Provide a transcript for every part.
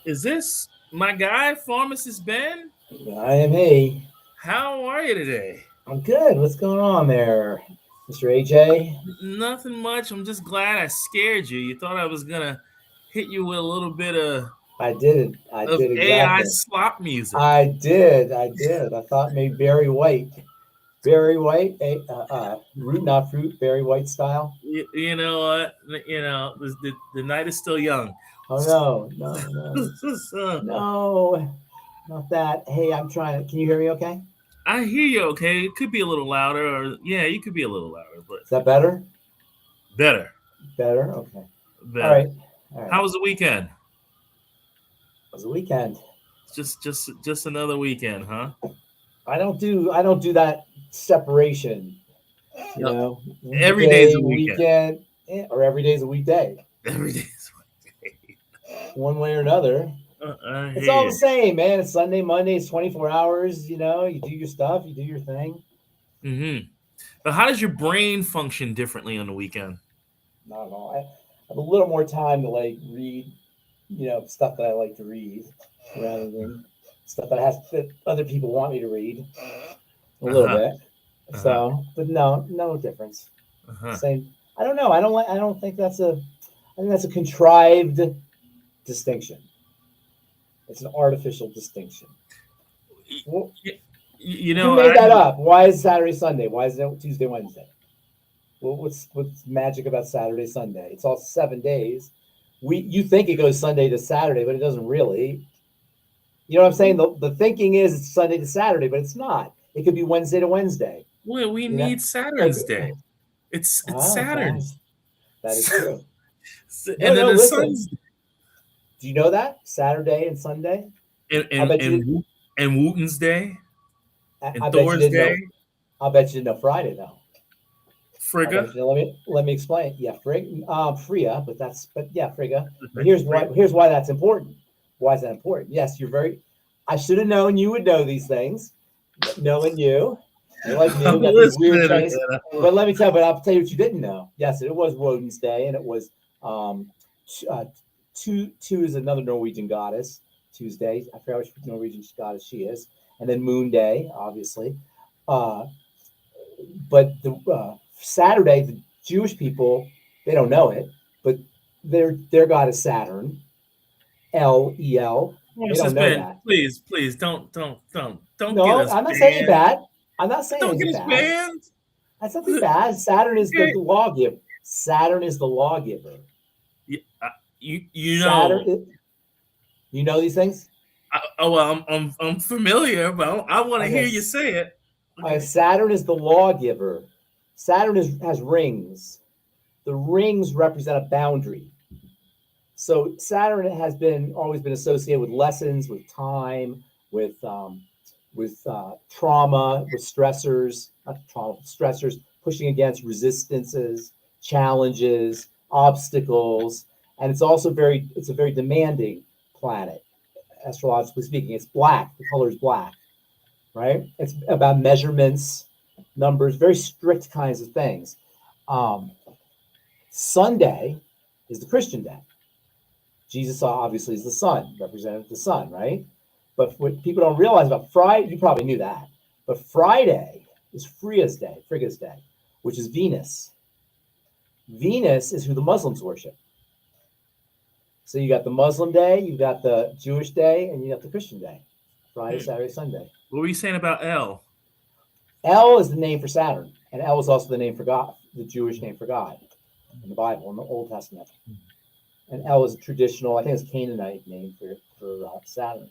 Is this my guy, Pharmacist Ben? I am he. How are you today? I'm good. What's going on there, Mr. AJ? Nothing much. I'm just glad I scared you. You thought I was gonna hit you with a little bit I did it. I of did AI exactly. slop music. I did. I did. I thought maybe Barry White. Barry White, root not fruit, Barry White style. You know what? The night is still young. Oh no, no, no, no, not that. Hey, I'm trying to. Can you hear me? Okay. I hear you. Okay, it could be a little louder, or yeah, you could be a little louder, but Is that better? better, Better. Okay. All better. right. All right. How was the weekend? It was a weekend. Just another weekend, huh? I don't do that separation. You Yep. know, Every day's weekday, a weekend. weekend, or every day's a weekday. Every day's a weekday. One way or another. I It's hear all you. the same, man. It's Sunday, Monday. It's 24 hours. You do your stuff, you do your thing. But how does your brain function differently on the weekend? Not at all. I have a little more time to like read, stuff that I like to read, rather than stuff that other people want me to read. A Uh little huh. bit. Uh huh. So, but no difference. Uh huh. Same. I don't know. I don't like. I don't think that's a. I think that's a contrived distinction. It's an artificial distinction. Well, You who know, made that up? Why is Saturday Sunday? Why is it Tuesday Wednesday? Well, what's magic about Saturday Sunday? It's all 7 days. You think it goes Sunday to Saturday, but it doesn't really. You know what I'm saying? The thinking is it's Sunday to Saturday, but it's not. It could be Wednesday to Wednesday. we You know, need Saturn's like day. It's okay, Saturn's, that is true. No, and then no. the Listen, sun's do you know that Saturday and Sunday? and I and bet you. and, and Wooten's day I and bet you Thor's didn't know. day, I bet you didn't know Friday though. I bet Frigga. you. Let me explain. Yeah, Fria, but yeah, Frigga. But here's why that's important. Why is that important? Yes, you're very. I should have known you would know these things. Knowing you're like me. I'm We got these weird listening. tastes. But let me tell you. But I'll tell you what you didn't know. Yes, it was Woden's Day, and it was um, uh, two is another Norwegian goddess. Tuesday. I forgot which Norwegian goddess she is, and then Moon Day, obviously. Uh, but the Saturday, the Jewish people they don't know it, but their god is Saturn, Lel. They don't know Ben, that. please don't get No, us I'm not saying it's banned. bad. I'm not saying Don't it's get us bad. banned. That's nothing bad. Saturn is the Okay. lawgiver. Saturn is the lawgiver. You, uh, you Saturn. know. You know these things. Oh well, I'm familiar, but I want to Okay. hear you say it. Okay. Saturn is the lawgiver. Has rings. The rings represent a boundary. So Saturn has been always been associated with lessons, with time, with trauma, with stressors, not trauma, stressors, pushing against resistances, challenges, obstacles, and it's a very demanding planet, astrologically speaking. It's black. The color is black, right? It's about measurements, numbers, very strict kinds of things. Um, Sunday is the Christian day. Jesus obviously is the sun, representative of the sun, right? But what people don't realize about Friday, you probably knew that, but Friday is Frigga's day, which is Venus. Venus is who the Muslims worship. So you got the Muslim day, you got the Jewish day, and you got the Christian day. Friday, Hmm. Saturday, Sunday. What were you saying about L? El is the name for Saturn, and El is also the name for God, the Jewish name for God in the Bible, in the Old Testament. And El is a traditional, I think it's Canaanite name for Saturn.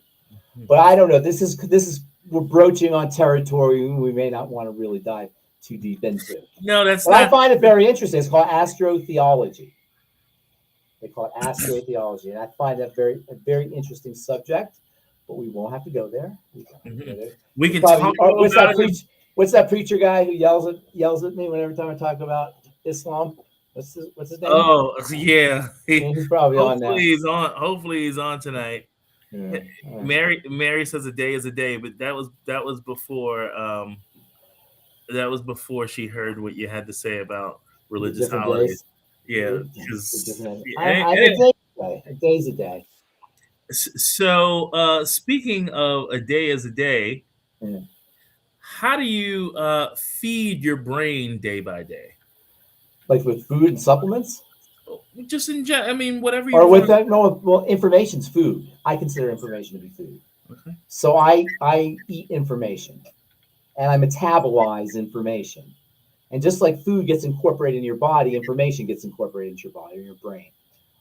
But I don't know. This is we're broaching on territory we may not want to really dive too deep into. No, that's But I not. find it very interesting. It's called astrotheology. They call it astrotheology, and I find that a very interesting subject. But we won't have to go there. We don't have to go Mhm. there. We It's can talk probably all about it. what's that preacher guy who yells at me whenever time I talk about Islam? What's his name? Oh yeah. Yeah, he's probably on Hopefully now. he's on. Hopefully he's on tonight. Yeah. All right. Mary says a day is a day, but that was before she heard what you had to say about The religious different holidays. days. Yeah, The because different. A day's a day. A day's a day. So, speaking of a day as a day, Yeah. how do you feed your brain day by day? Like with food and supplements, Just in general, I mean, whatever you or with want. that? No, well, information's food. I consider information to be food. Okay. So I eat information, and I metabolize information. And just like food gets incorporated in your body, information gets incorporated into your body or your brain,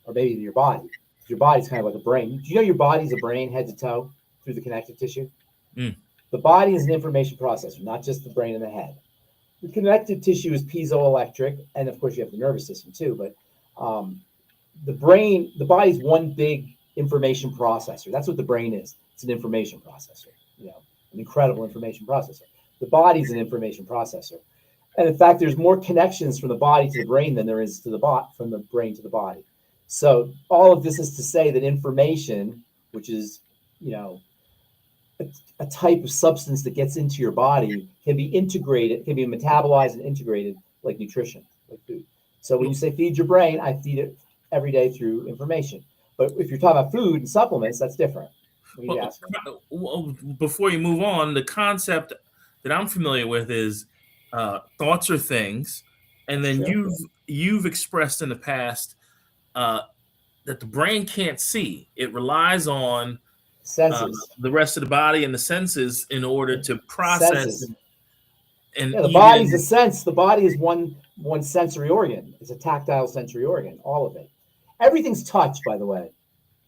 or maybe your body. Your body's kind of like a brain. Do you know your body's a brain head to toe through the connective tissue? Mm. The body is an information processor, not just the brain and the head. The connective tissue is piezoelectric, and of course you have the nervous system too. But the brain, the body's one big information processor. That's what the brain is. It's an information processor. An incredible information processor. The body's an information processor. And in fact, there's more connections from the body to the brain than there is to from the brain to the body. So all of this is to say that information, which is, a type of substance that gets into your body, can be integrated, can be metabolized and integrated like nutrition, like food. So when you say feed your brain, I feed it every day through information. But if you're talking about food and supplements, that's different. Before you move on, the concept that I'm familiar with is thoughts are things, and then Sure. you've expressed in the past that the brain can't see; it relies on senses, the rest of the body and the senses in order to process. Senses. And Yeah, the even body's a sense. The body is one sensory organ. It's a tactile sensory organ. All of it. Everything's touch, by the way.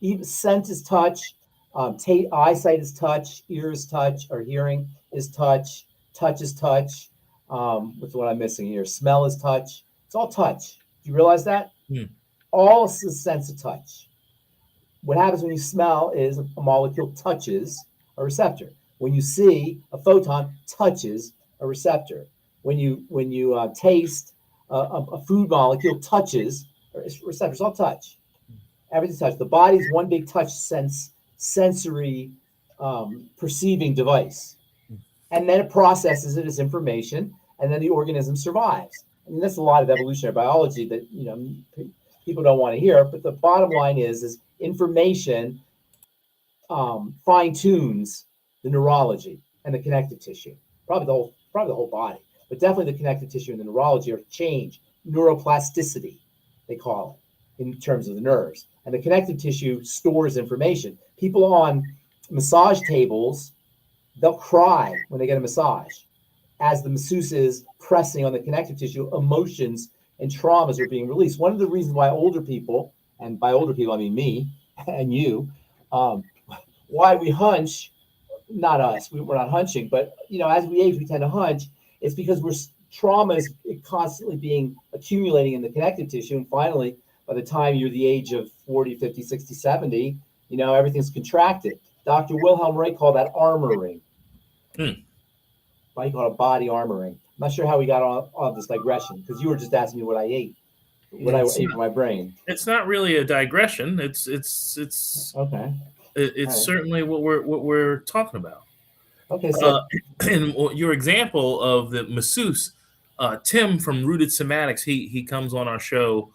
Even scent is touch. Eyesight is touch. Ear is touch. Or hearing is touch. Touch is touch. What's what I'm missing here? Smell is touch. It's all touch. Do you realize that? All is a sense of touch. What happens when you smell is a molecule touches a receptor. When you see, a photon touches a receptor. When you taste, a food molecule touches receptors. All touch. Everything's touch. The body's one big touch sensory perceiving device, and then it processes it as information, and then the organism survives. I mean, that's a lot of evolutionary biology that people don't want to hear. But the bottom line is information fine tunes the neurology and the connective tissue, probably the whole body, but definitely the connective tissue and the neurology are change, neuroplasticity, they call it in terms of the nerves. And the connective tissue stores information. People on massage tables, they'll cry when they get a massage. As the masseuse is pressing on the connective tissue, emotions and traumas are being released. One of the reasons why older people, and by older people I mean me and you, why we hunch, not us, we're not hunching, but as we age, we tend to hunch. It's because trauma is constantly being accumulating in the connective tissue, and finally, by the time you're the age of 40, 50, 60, 70, everything's contracted. Dr. Wilhelm Reich called that armoring. Why he called it body armoring. I'm not sure how we got on this digression, because you were just asking me what I ate, I ate for my brain. It's not really a digression. It's okay. It's certainly what we're talking about. Okay, so and your example of the masseuse, Tim from Rooted Somatics, he comes on our show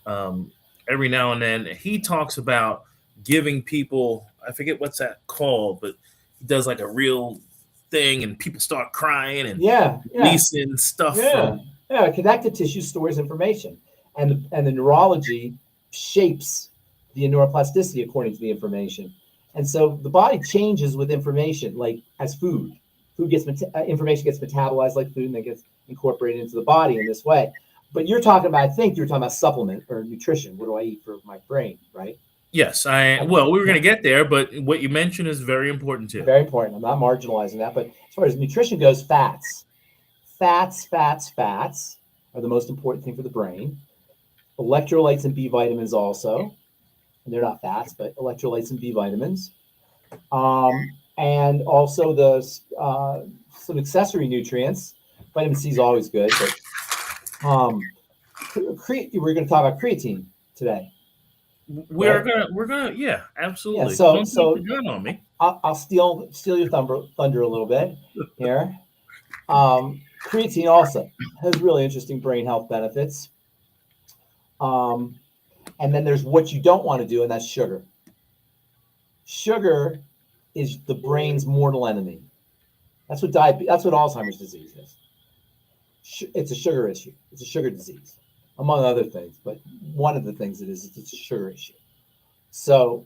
every now and then. He talks about giving people, I forget what's that called, but he does like a real thing, and people start crying and releasing stuff. Connective tissue stores information, and the neurology shapes the neuroplasticity according to the information. And so the body changes with information, like as food. Information gets metabolized like food, and then gets incorporated into the body in this way. But you're talking about, I think you're talking about supplement or nutrition. What do I eat for my brain, right? Yes, well, we were going to get there, but what you mentioned is very important too. Very important. I'm not marginalizing that. But as far as nutrition goes, fats are the most important thing for the brain. Electrolytes and B vitamins also. And they're not fats, but electrolytes and B vitamins. And also some accessory nutrients. Vitamin C is always good, but we're going to talk about creatine today. We're gonna, yeah, absolutely. Yeah, so don't gun on me. I'll steal your thunder a little bit here. Creatine also has really interesting brain health benefits. And then there's what you don't want to do, and that's sugar. Sugar is the brain's mortal enemy. That's what Alzheimer's disease is. It's a sugar issue. It's a sugar disease, among other things. But one of the things it is it's a sugar issue. So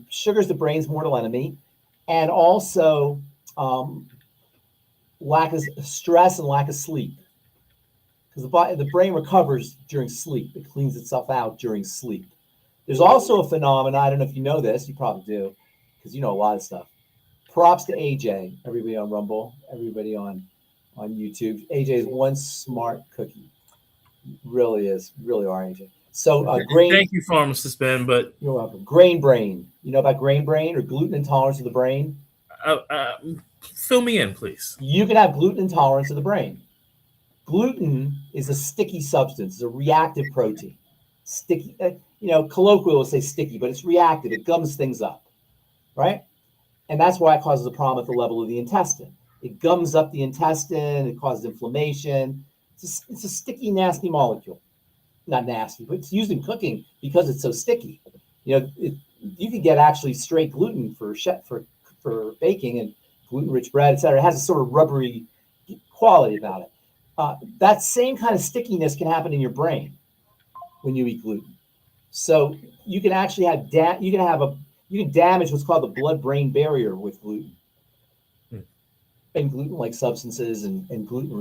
sugar is the brain's mortal enemy, and also lack of stress and lack of sleep, because the brain recovers during sleep. It cleans itself out during sleep. There's also a phenomenon. I don't know if you know this. You probably do, because you know a lot of stuff. Props to AJ, everybody on Rumble, everybody on YouTube. AJ is one smart cookie. Really is. Really are, AJ. So grain. Thank you, Pharmacist Ben. But you're welcome. Grain brain. You know about grain brain or gluten intolerance of the brain? Fill me in, please. You can have gluten intolerance of the brain. Gluten is a sticky substance. It's a reactive protein. Sticky. Colloquially we'll say sticky, but it's reactive. It gums things up, right? And that's why it causes a problem at the level of the intestine. It gums up the intestine. It causes inflammation. It's a sticky, nasty molecule. Not nasty, but it's used in cooking because it's so sticky. You could get actually straight gluten for baking and gluten-rich bread, etc. It has a sort of rubbery quality about it. That same kind of stickiness can happen in your brain when you eat gluten. So you can actually you can damage what's called the blood-brain barrier with gluten. And gluten-like substances and gluten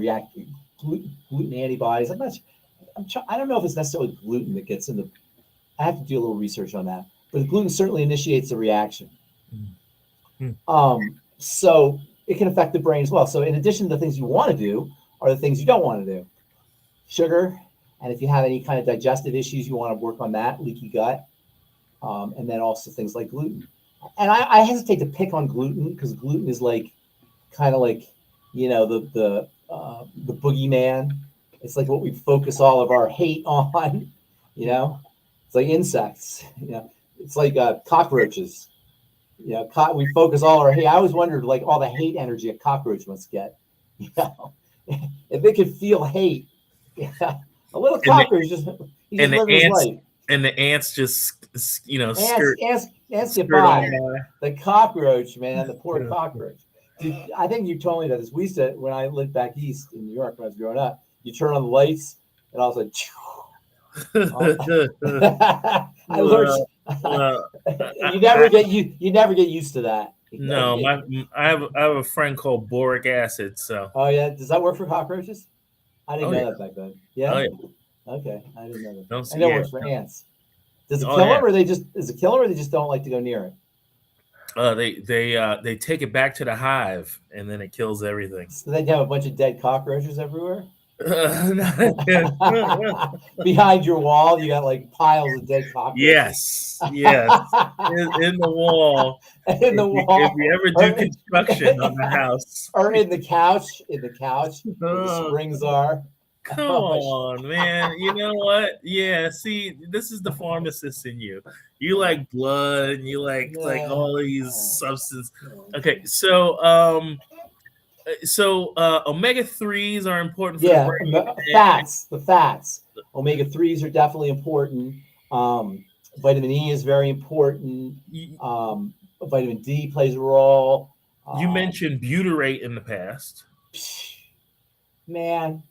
antibodies. I don't know if it's necessarily gluten that gets in the. I have to do a little research on that, but the gluten certainly initiates the reaction. So it can affect the brain as well. So in addition to the things you want to do, are the things you don't want to do. Sugar, and if you have any kind of digestive issues, you want to work on that, leaky gut, and then also things like gluten. And I hesitate to pick on gluten because gluten is kind of like the boogeyman. It's like what we focus all of our hate on. It's like insects. It's like cockroaches. We focus all our hate. I always wondered all the hate energy a cockroach must get. If they could feel hate, a little cockroach he's just living his life. And the ants just ants get by. The cockroach, man, the poor cockroach. I think you told me that this. We said when I lived back east in New York when I was growing up, you turn on the lights and all of a sudden, I learned. You never get used to that. No, I have a friend called boric acid. So. Oh yeah, does that work for cockroaches? I didn't know that back then. Yeah. Oh, yeah. Okay, I didn't know that. I know it works for ants. Does it kill them, or is it kill them, or they just don't like to go near it? They take it back to the hive, and then it kills everything. So they have a bunch of dead cockroaches everywhere. Behind your wall, you got piles of dead cockroaches. Yes, in the wall. If you ever do construction on the house, or in the couch, where the springs are. Come on, man. You know what? Yeah, see, this is the pharmacist in you. You like blood and you like all these substances. Okay, so omega-3s are important for the brain. The fats. Omega-3s are definitely important. Vitamin E is very important. Vitamin D plays a role. You mentioned butyrate in the past. Man,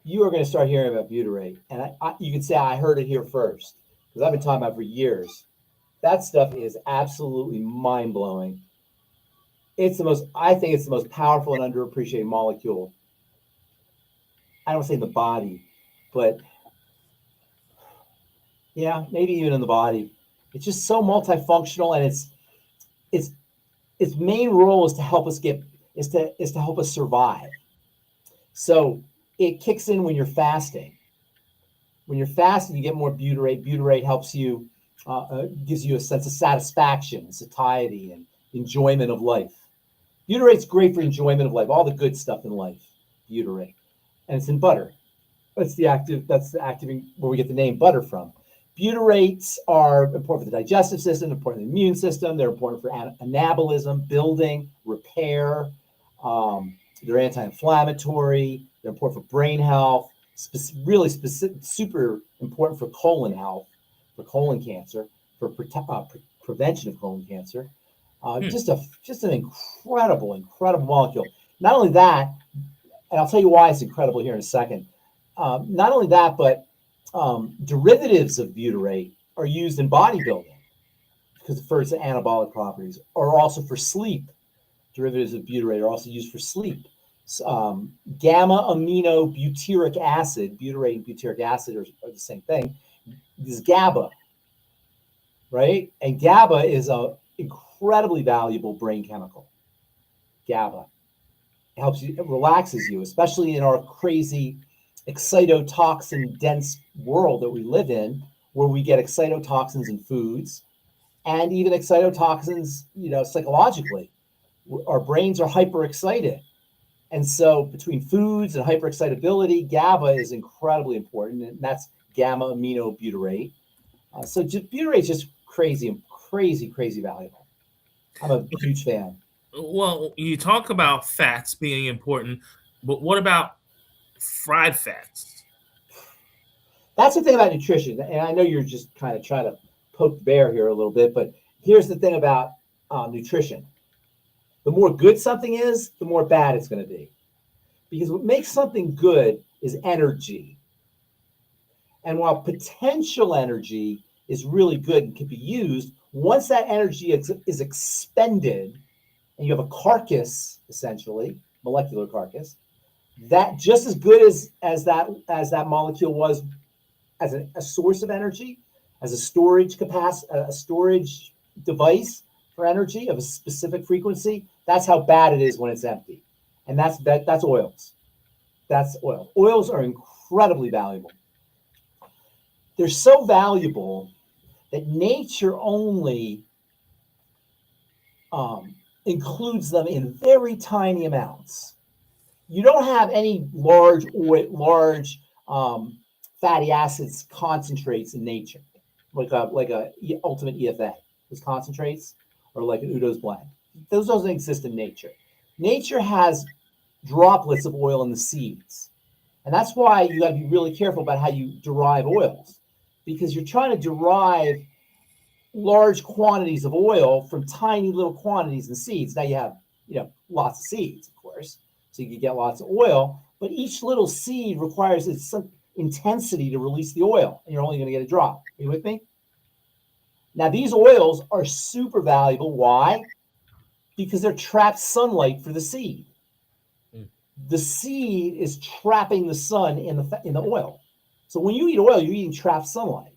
you are going to start hearing about butyrate. And you can say I heard it here first, because I've been talking about it for years. That stuff is absolutely mind-blowing. I think it's the most powerful and underappreciated molecule. I don't say in the body, but yeah, maybe even in the body. It's just so multifunctional, and its main role is to help us help us survive. So it kicks in when you're fasting. When you're fasting, you get more butyrate. Butyrate helps you, gives you a sense of satisfaction, satiety, and enjoyment of life. Butyrate's great for enjoyment of life, all the good stuff in life, butyrate. And it's in butter. That's the activing where we get the name butter from. Butyrates are important for the digestive system, important for the immune system. They're important for anabolism, building, repair. They're anti-inflammatory. They're important for brain health. Super important for colon health, for colon cancer, for prevention of colon cancer. Just an incredible molecule. Not only that, and I'll tell you why it's incredible here in a second. Not only that, but derivatives of butyrate are used in bodybuilding because for its anabolic properties, or also for sleep. Derivatives of butyrate are also used for sleep. Gamma amino butyric acid, butyrate and butyric acid are the same thing. This is GABA, right? And GABA is a incredibly valuable brain chemical. GABA. It helps you, it relaxes you, especially in our crazy excitotoxin dense world that we live in, where we get excitotoxins in foods and even excitotoxins, psychologically. Our brains are hyperexcited. And so between foods and hyperexcitability, GABA is incredibly important, and that's gamma aminobutyrate. So butyrate is just crazy valuable. I'm a huge fan. Well, you talk about fats being important, but what about fried fats? That's the thing about nutrition, and I know you're just kind of trying to poke the bear here a little bit, but here's the thing about nutrition. The more good something is, the more bad it's going to be. Because what makes something good is energy. And while potential energy is really good and can be used, once that energy is expended, and you have a carcass, essentially, molecular carcass, that just as good as that molecule was as a source of energy, as a storage capacity, a storage device for energy of a specific frequency, that's how bad it is when it's empty. And that's oils. That's oil. Oils are incredibly valuable. They're so valuable that nature only includes them in very tiny amounts. You don't have any large fatty acids concentrates in nature, like a ultimate EFA, those concentrates, or like an Udo's blend. Those doesn't exist in nature. Nature has droplets of oil in the seeds. And that's why you got to be really careful about how you derive oils, because you're trying to derive large quantities of oil from tiny little quantities in seeds. Now you have, lots of seeds, of course, so you can get lots of oil, but each little seed requires some intensity to release the oil, and you're only going to get a drop. Are you with me? Now, these oils are super valuable. Why? Because they're trapped sunlight for the seed. The seed is trapping the sun in the oil. So when you eat oil, you're eating trapped sunlight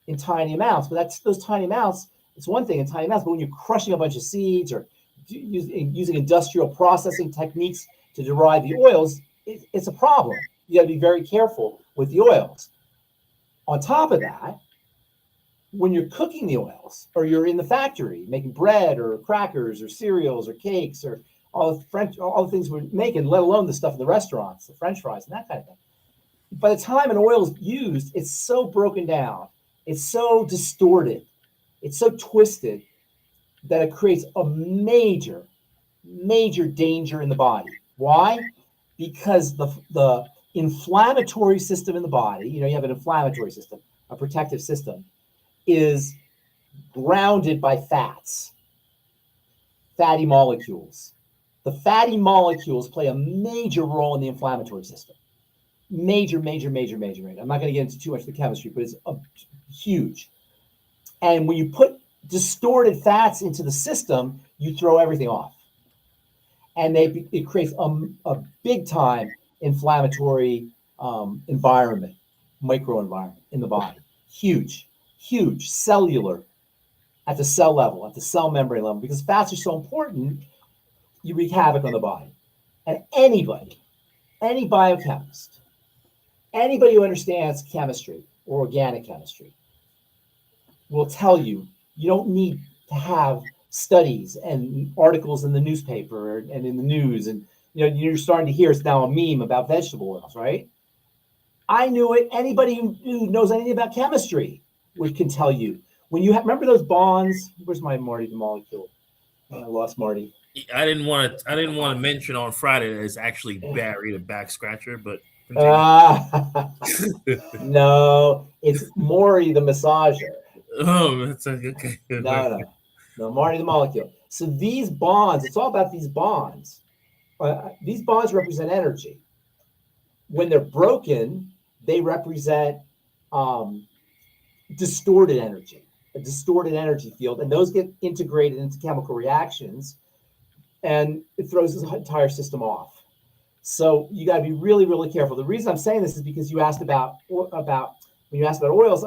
in tiny amounts. But those tiny amounts, it's one thing in tiny amounts, but when you're crushing a bunch of seeds or using industrial processing techniques to derive the oils, it's a problem. You got to be very careful with the oils. On top of that, when you're cooking the oils, or you're in the factory making bread or crackers or cereals or cakes or all the things we're making, let alone the stuff in the restaurants, the French fries and that kind of thing. By the time an oil is used, it's so broken down, it's so distorted, it's so twisted that it creates a major danger in the body. Why? Because the inflammatory system in the body, you have an inflammatory system, a protective system, is grounded by fatty molecules. The fatty molecules play a major role in the inflammatory system. Major. I'm not going to get into too much of the chemistry, but it's huge. And when you put distorted fats into the system, you throw everything off. And it creates a big time inflammatory environment, microenvironment in the body. Huge cellular, at the cell level, at the cell membrane level, because fats are so important, you wreak havoc on the body. And any biochemist, anybody who understands chemistry or organic chemistry will tell you don't need to have studies and articles in the newspaper and in the news. And you're starting to hear it's now a meme about vegetable oils, right? I knew it. Anybody who knows anything about chemistry can tell you. When you remember those bonds, where's my Marty the molecule? I lost Marty. I didn't want to mention on Friday that it's actually Barry the back scratcher, but no, it's Maury the massager. Oh, that's okay. No, Marty the molecule. So these bonds, it's all about these bonds. These bonds represent energy. When they're broken, they represent distorted energy, a distorted energy field, and those get integrated into chemical reactions, and it throws the entire system off. So you got to be really, really careful. The reason I'm saying this is because you asked about when you asked about oils.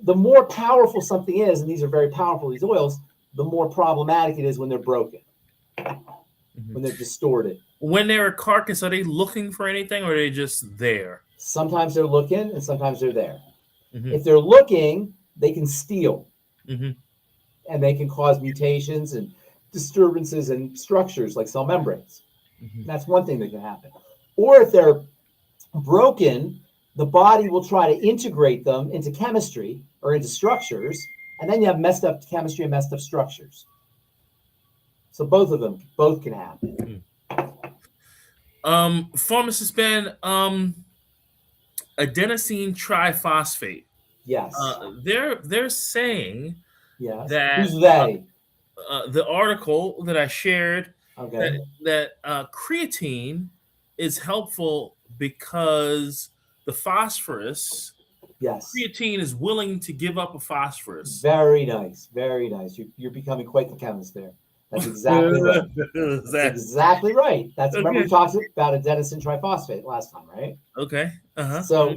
The more powerful something is, and these are very powerful, these oils, the more problematic it is when they're broken, when they're distorted. When they're a carcass, are they looking for anything, or are they just there? Sometimes they're looking, and sometimes they're there. If they're looking, they can steal, and they can cause mutations and disturbances in structures like cell membranes. That's one thing that can happen. Or if they're broken, the body will try to integrate them into chemistry or into structures, and then you have messed up chemistry and messed up structures. So both can happen. Pharmacist Ben, adenosine triphosphate. Yes. They're saying that Who's they? The article that I shared, Okay. that creatine is helpful because the phosphorus. Yes. Creatine is willing to give up a phosphorus. Very nice. Very nice. You're becoming quite the chemist there. That's exactly right. That's exactly right. Remember we talked about adenosine triphosphate last time, right? Okay. So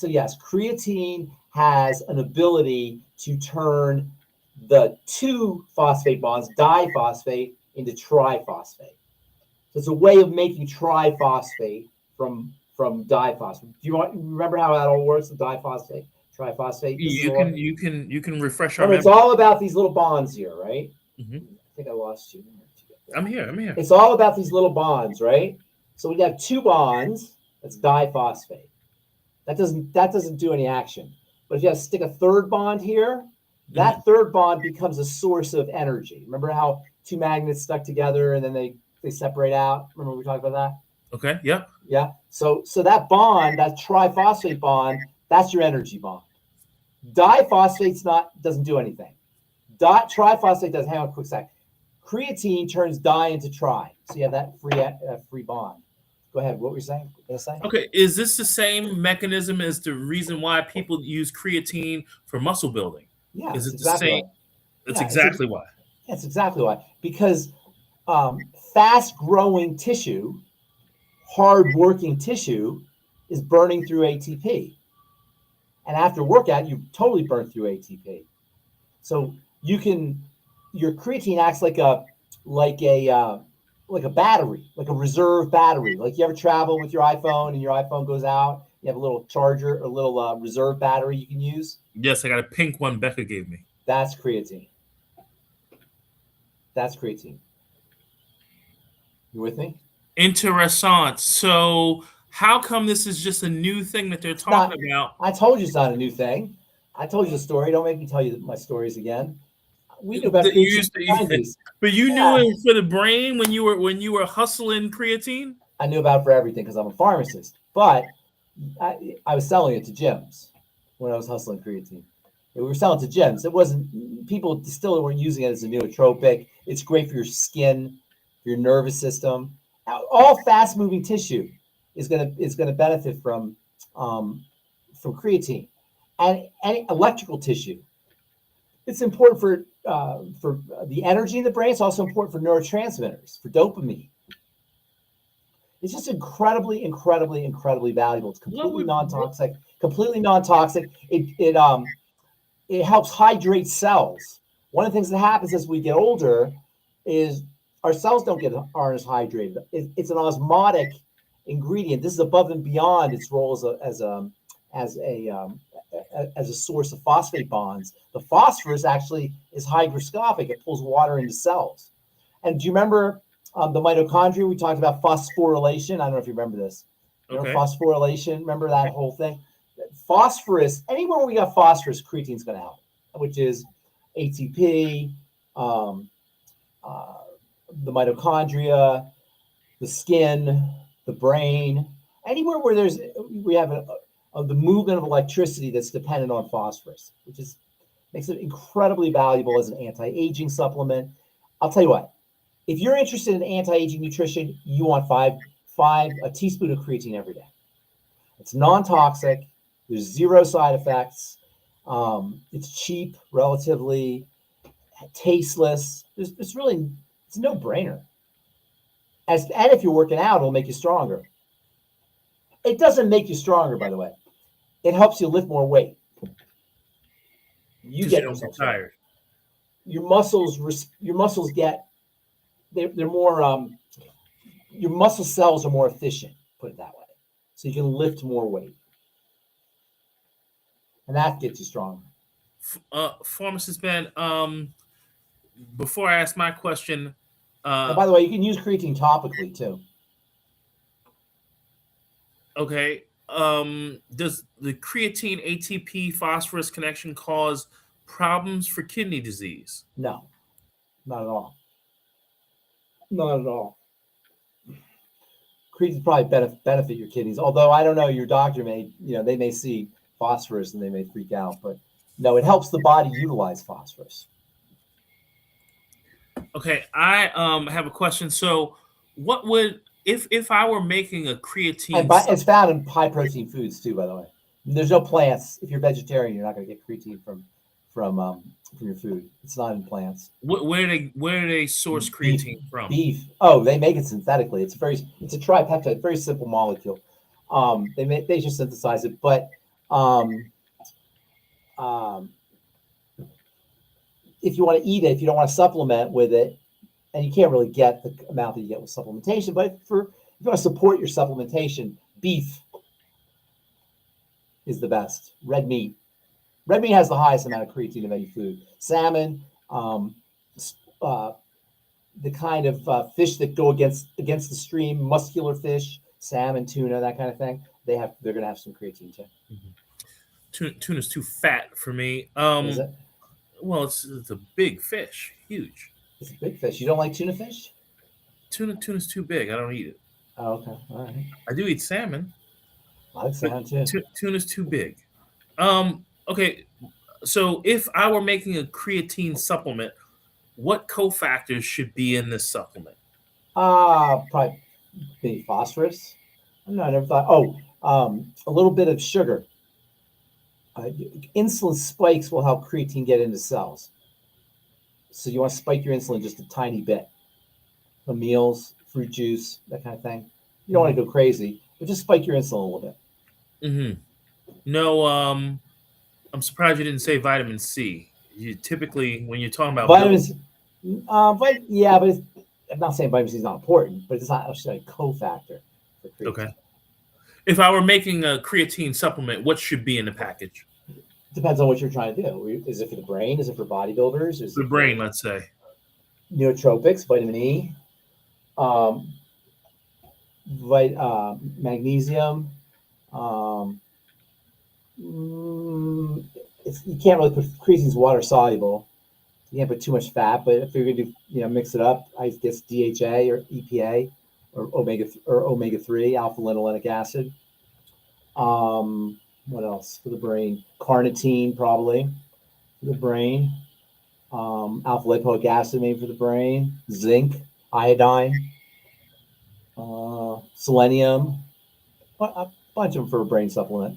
yes, creatine has an ability to turn the two phosphate bonds, diphosphate, into triphosphate. So it's a way of making triphosphate from diphosphate. Do you remember how that all works? The diphosphate, triphosphate. You can refresh our memory. It's all about these little bonds here, right? I think I lost you. I'm here. It's all about these little bonds, right? So we have two bonds. That's diphosphate. That doesn't do any action. But if you stick a third bond here, that third bond becomes a source of energy. Remember how two magnets stuck together and then they separate out? Remember we talked about that? Okay. Yep. Yeah. So that bond, that triphosphate bond, that's your energy bond. Diphosphate's doesn't do anything. Triphosphate does. Hang on a quick sec. Creatine turns di into tri. So you have that free bond. Go ahead. What were you saying? Okay. Is this the same mechanism as the reason why people use creatine for muscle building? Yeah. Is it exactly the same? Right. That's exactly why. That's exactly why. Because fast-growing tissue, hard-working tissue, is burning through ATP. And after workout, you totally burn through ATP. So your creatine acts like a battery, like a reserve battery. Like you ever travel with your iPhone and your iPhone goes out, you have a little charger, a little reserve battery you can use. Yes, I got a pink one Becca gave me. That's creatine. You with me? Interessant. So how come this is just a new thing that they're talking about? I told you it's not a new thing. I told you the story. Don't make me tell you my stories again. We knew about creatine. But you knew it for the brain when you were hustling creatine? I knew about it for everything because I'm a pharmacist. But I was selling it to gyms when I was hustling creatine. We were selling to gyms. It wasn't, people still weren't using it as a nootropic. It's great for your skin, for your nervous system. All fast-moving tissue is gonna benefit from creatine, and any electrical tissue. It's important for the energy in the brain. It's also important for neurotransmitters, for dopamine. It's just incredibly, incredibly, incredibly valuable. It's completely non-toxic. It helps hydrate cells. One of the things that happens as we get older is our cells aren't as hydrated. It's an osmotic ingredient. This is above and beyond its role as a source of phosphate bonds. The phosphorus actually is hygroscopic. It pulls water into cells. And do you remember the mitochondria? We talked about phosphorylation. I don't know if you remember this. Okay. Phosphorylation. Remember that whole thing? Phosphorus. Anywhere we got phosphorus, creatine's going to help, which is ATP, the mitochondria, the skin, the brain. Anywhere where we have the movement of electricity that's dependent on phosphorus, which is Makes it incredibly valuable as an anti-aging supplement. I'll tell you what, if you're interested in anti-aging nutrition, you want a teaspoon of creatine every day. It's non-toxic. There's zero side effects. It's cheap, relatively tasteless. It's a no-brainer. And if you're working out, it'll make you stronger. It doesn't make you stronger, by the way. It helps you lift more weight. You get yourself tired. Your muscles get they're more your muscle cells are more efficient, put it that way. So you can lift more weight. And that gets you stronger. Pharmacist Ben, before I ask my question, and by the way, you can use creatine topically too. Okay. Does the creatine ATP phosphorus connection cause problems for kidney disease? No, not at all. Not at all. Creatine probably benefit your kidneys. Although I don't know, your doctor they may see phosphorus and they may freak out, but no, it helps the body utilize phosphorus. Okay, I have a question. So, what would if I were making a creatine? And it's found in high protein foods too, by the way. There's no plants. If you're vegetarian, you're not going to get creatine from your food. It's not in plants. Where do they source creatine from? Beef. Oh, they make it synthetically. It's a tripeptide, very simple molecule. They just synthesize it, but if you want to eat it, if you don't want to supplement with it, and you can't really get the amount that you get with supplementation, but if you want to support your supplementation, beef is the best. Red meat. Red meat has the highest amount of creatine of any food. Salmon, the kind of fish that go against the stream, muscular fish, salmon, tuna, that kind of thing. They're going to have some creatine too. Mm-hmm. Tuna's too fat for me. Is it? Well, it's a big fish, huge. It's a big fish. You don't like tuna fish? Tuna's too big. I don't eat it. Oh, okay. All right. I do eat salmon. I like salmon too. Tuna's too big. Okay. So if I were making a creatine supplement, what cofactors should be in this supplement? Probably maybe phosphorus. I never thought. Oh, a little bit of sugar. Insulin spikes will help creatine get into cells. So you want to spike your insulin just a tiny bit. The meals, fruit juice, that kind of thing. You don't want to go crazy, but just spike your insulin a little bit. Mm-hmm. No, I'm surprised you didn't say vitamin C. You typically, when you're talking about vitamins, but I'm not saying vitamin C is not important, but it's not actually a cofactor for creatine. Okay. If I were making a creatine supplement, what should be in the package? Depends on what you're trying to do. Is it for the brain? Is it for bodybuilders? Is the brain, let's say. Nootropics, vitamin E, magnesium. You can't really put creatine's water soluble. You can't put too much fat, but if you're going to mix it up, I guess DHA or EPA or omega-3, alpha linolenic acid. What else for the brain? Carnitine, probably for the brain. Alpha lipoic acid, maybe for the brain. Zinc, iodine, selenium. A bunch of them for a brain supplement.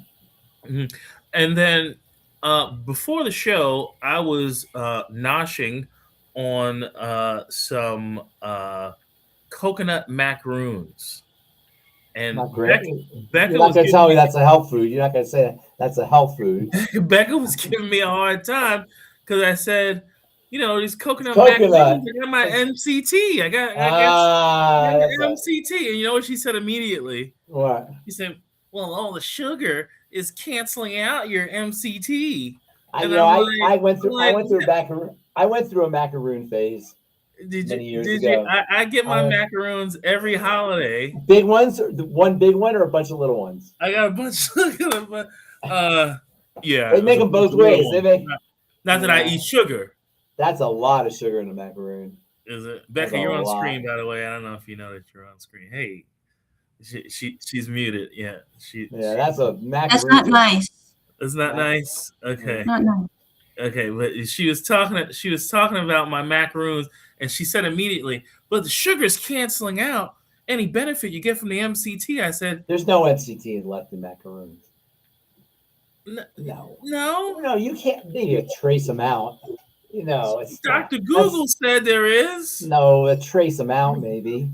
Mm-hmm. And then before the show, I was noshing on some coconut macaroons. And not great. Becca You're not going to tell me that's a health food. You're not going to say that's a health food. Becca was giving me a hard time because I said, these coconut macaroons, I got my MCT. I got MCT. And you know what she said immediately? What? She said, well, all the sugar is canceling out your MCT. I went through a macaroon phase. Many years ago. I get my macaroons every holiday. Big ones, one big one, or a bunch of little ones? I got a bunch of yeah. They make them both ways. Not that I eat sugar. That's a lot of sugar in a macaroon. Is it? Becca, you're on screen, by the way. I don't know if you know that you're on screen. Hey, she's muted. Yeah, that's a macaroon. That's not nice. It's not nice. Okay. Not nice. Okay, but she was talking about my macaroons, and she said immediately, "But the sugar is canceling out any benefit you get from the MCT." I said, There's no MCT left in macaroons. No, No, you can't. Maybe a trace amount. It's Dr. Google said there is. No, a trace amount maybe.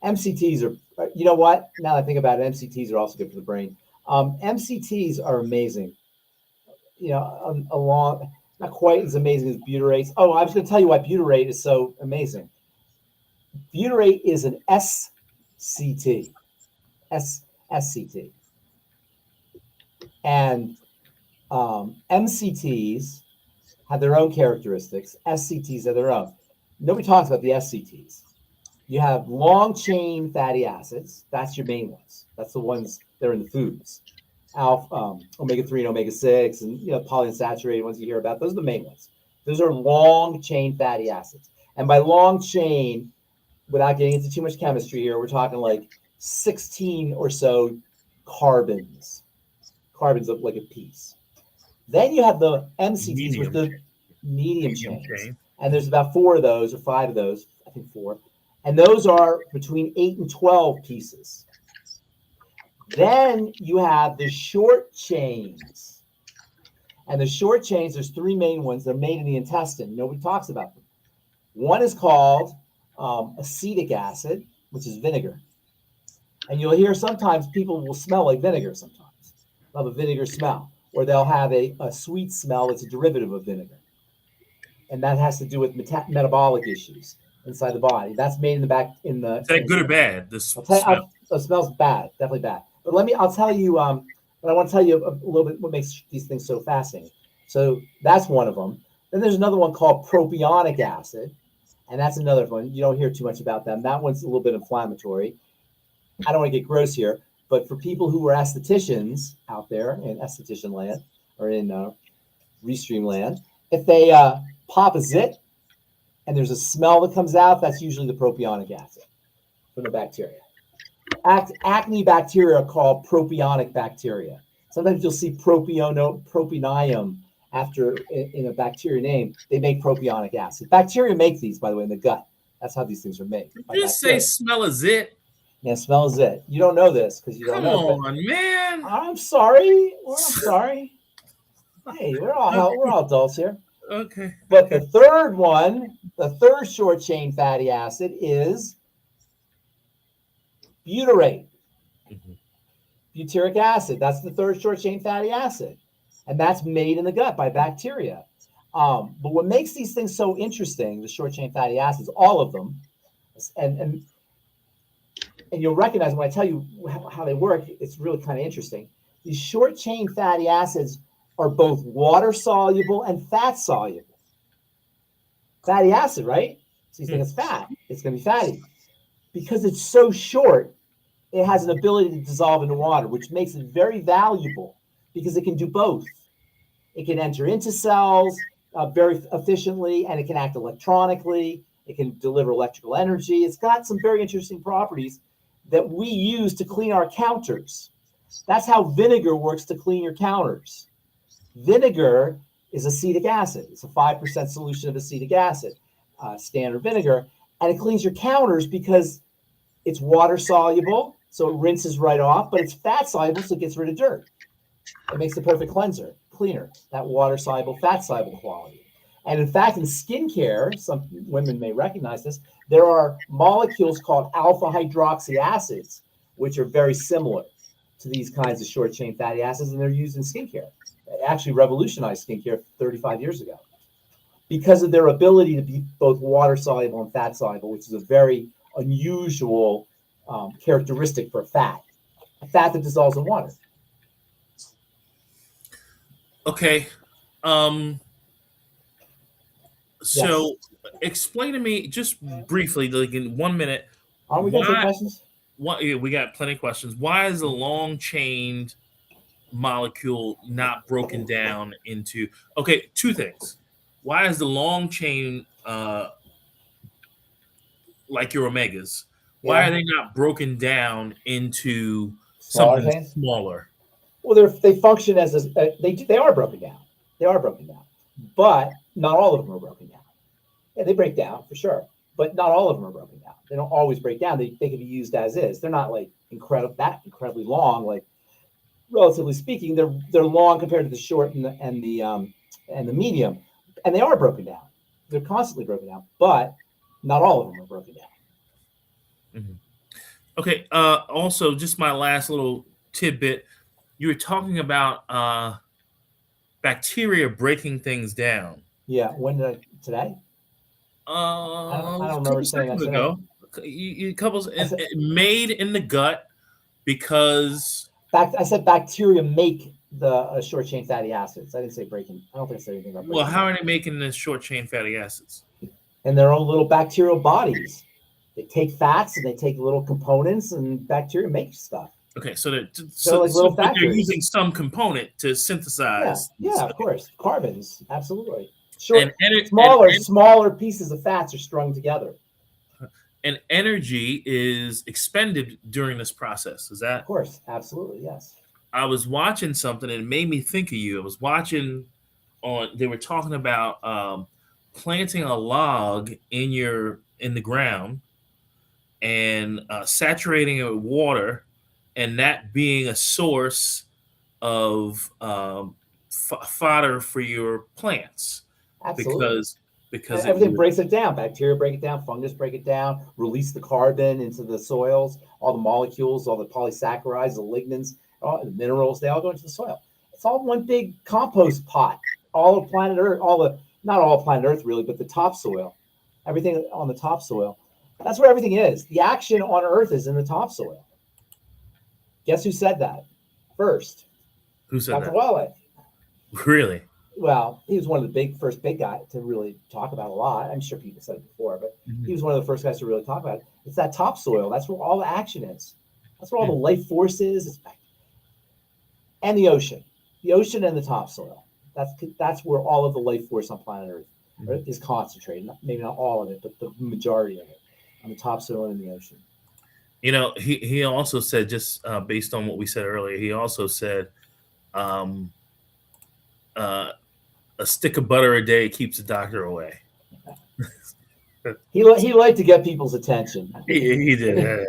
MCTs are. You know what? Now that I think about it, MCTs are also good for the brain. MCTs are amazing. Along not quite as amazing as butyrate. Oh, I was going to tell you why butyrate is so amazing. Butyrate is an SCT. SCT. And MCTs have their own characteristics. SCTs have their own. Nobody talks about the SCTs. You have long chain fatty acids. That's your main ones. That's the ones that are in the foods. Omega-3 and omega-6 and polyunsaturated ones you hear about. Those are the main ones. Those are long chain fatty acids. And by long chain, without getting into too much chemistry here, we're talking like 16 or so carbons of like a piece. Then you have the MCTs, which are the medium chains. And there's about 4 of those or 5 of those, I think 4. And those are between 8 and 12 pieces. Then you have the short chains. And the short chains, there's 3 main ones. They're made in the intestine. Nobody talks about them. One is called acetic acid, which is vinegar. And you'll hear sometimes people will smell like vinegar sometimes. They'll have a vinegar smell. Or they'll have a sweet smell that's a derivative of vinegar. And that has to do with metabolic issues inside the body. That's made in the back in the. Is that good or bad? This smell. It smells bad, definitely bad. But I'll tell you. But I want to tell you a little bit what makes these things so fascinating. So that's one of them. Then there's another one called propionic acid, and that's another one. You don't hear too much about them. That one's a little bit inflammatory. I don't want to get gross here, but for people who are estheticians out there in esthetician land or in Restream land, if they pop a zit and there's a smell that comes out, that's usually the propionic acid from the bacteria. Acne bacteria are called propionic bacteria. Sometimes you'll see propionum after in a bacteria name. They make propionic acid. Bacteria make these, by the way, in the gut. That's how these things are made. Did you say smell a zit? Yeah, smell a zit. You don't know this because you don't know. Come on, man. I'm sorry. I'm sorry. Hey, we're all adults here. Okay. But the third one, the third short chain fatty acid is butyrate. Butyric acid. That's the third short chain fatty acid. And that's made in the gut by bacteria. But what makes these things so interesting, the short chain fatty acids, all of them, and you'll recognize when I tell you how they work, it's really kind of interesting. These short chain fatty acids are both water soluble and fat soluble. Fatty acid, right? So you think it's fat. It's going to be fatty. Because it's so short, it has an ability to dissolve into water, which makes it very valuable because it can do both. It can enter into cells very efficiently, and it can act electronically. It can deliver electrical energy. It's got some very interesting properties that we use to clean our counters. That's how vinegar works to clean your counters. Vinegar is acetic acid. It's a 5% solution of acetic acid, standard vinegar, and it cleans your counters because it's water soluble, so it rinses right off, but it's fat soluble, so it gets rid of dirt. It makes the perfect cleaner, that water soluble, fat soluble quality. And in fact, in skincare, some women may recognize this, there are molecules called alpha hydroxy acids, which are very similar to these kinds of short chain fatty acids, and they're used in skincare. They actually revolutionized skincare 35 years ago because of their ability to be both water soluble and fat soluble, which is a very unusual characteristic for a fat that dissolves in water. Okay. So explain to me just briefly, like in 1 minute. Are we going to take questions? We got plenty of questions. Why is the long chained molecule not broken down into? Okay, 2 things. Why is the long chain like your omegas? Why are they not broken down into something smaller? Well, they function as they are broken down. They are broken down. but not all of them are broken down. Yeah, they break down for sure, but not all of them are broken down. They don't always break down. They can be used as is. They're not like incredibly long. Like relatively speaking, they're long compared to the short and the medium, and they are broken down. They're constantly broken down, but not all of them are broken down. Mm-hmm. Okay. Also, just my last little tidbit. You were talking about bacteria breaking things down. Yeah. When did today? I don't A remember couple saying that seconds today. ago. Made in the gut because I said bacteria make the short chain fatty acids. I didn't say breaking. I don't think I said anything about breaking. Well, how are they making the short chain fatty acids? In their own little bacterial bodies. They take fats and they take little components, and bacteria make stuff. Okay, so they're like little factories. They're using some component to synthesize. Yeah, of course. Carbons, absolutely. Smaller pieces of fats are strung together. And energy is expended during this process. Is that? Of course, absolutely, yes. I was watching something and it made me think of you. I was watching they were talking about planting a log in the ground and saturating it with water, and that being a source of fodder for your plants. Absolutely. Because everything breaks it down. Bacteria break it down, fungus break it down, release the carbon into the soils, all the molecules, all the polysaccharides, the lignins, all the minerals, they all go into the soil. It's all one big compost pot. All of planet Earth, not all of planet Earth really, but the topsoil, everything on the topsoil. That's where everything is. The action on Earth is in the topsoil. Guess who said that first? Who said Dr. that? Wallach. Really? Well, he was one of the first big guys to really talk about a lot. I'm sure people said it before, but he was one of the first guys to really talk about it. It's that topsoil. That's where all the action is. That's where all the life force is. And the ocean and the topsoil. That's where all of the life force on planet Earth is concentrated. Maybe not all of it, but the majority of it on the topsoil and in the ocean. You know, he also said, just based on what we said earlier, he also said, a stick of butter a day keeps the doctor away. He liked to get people's attention. He did.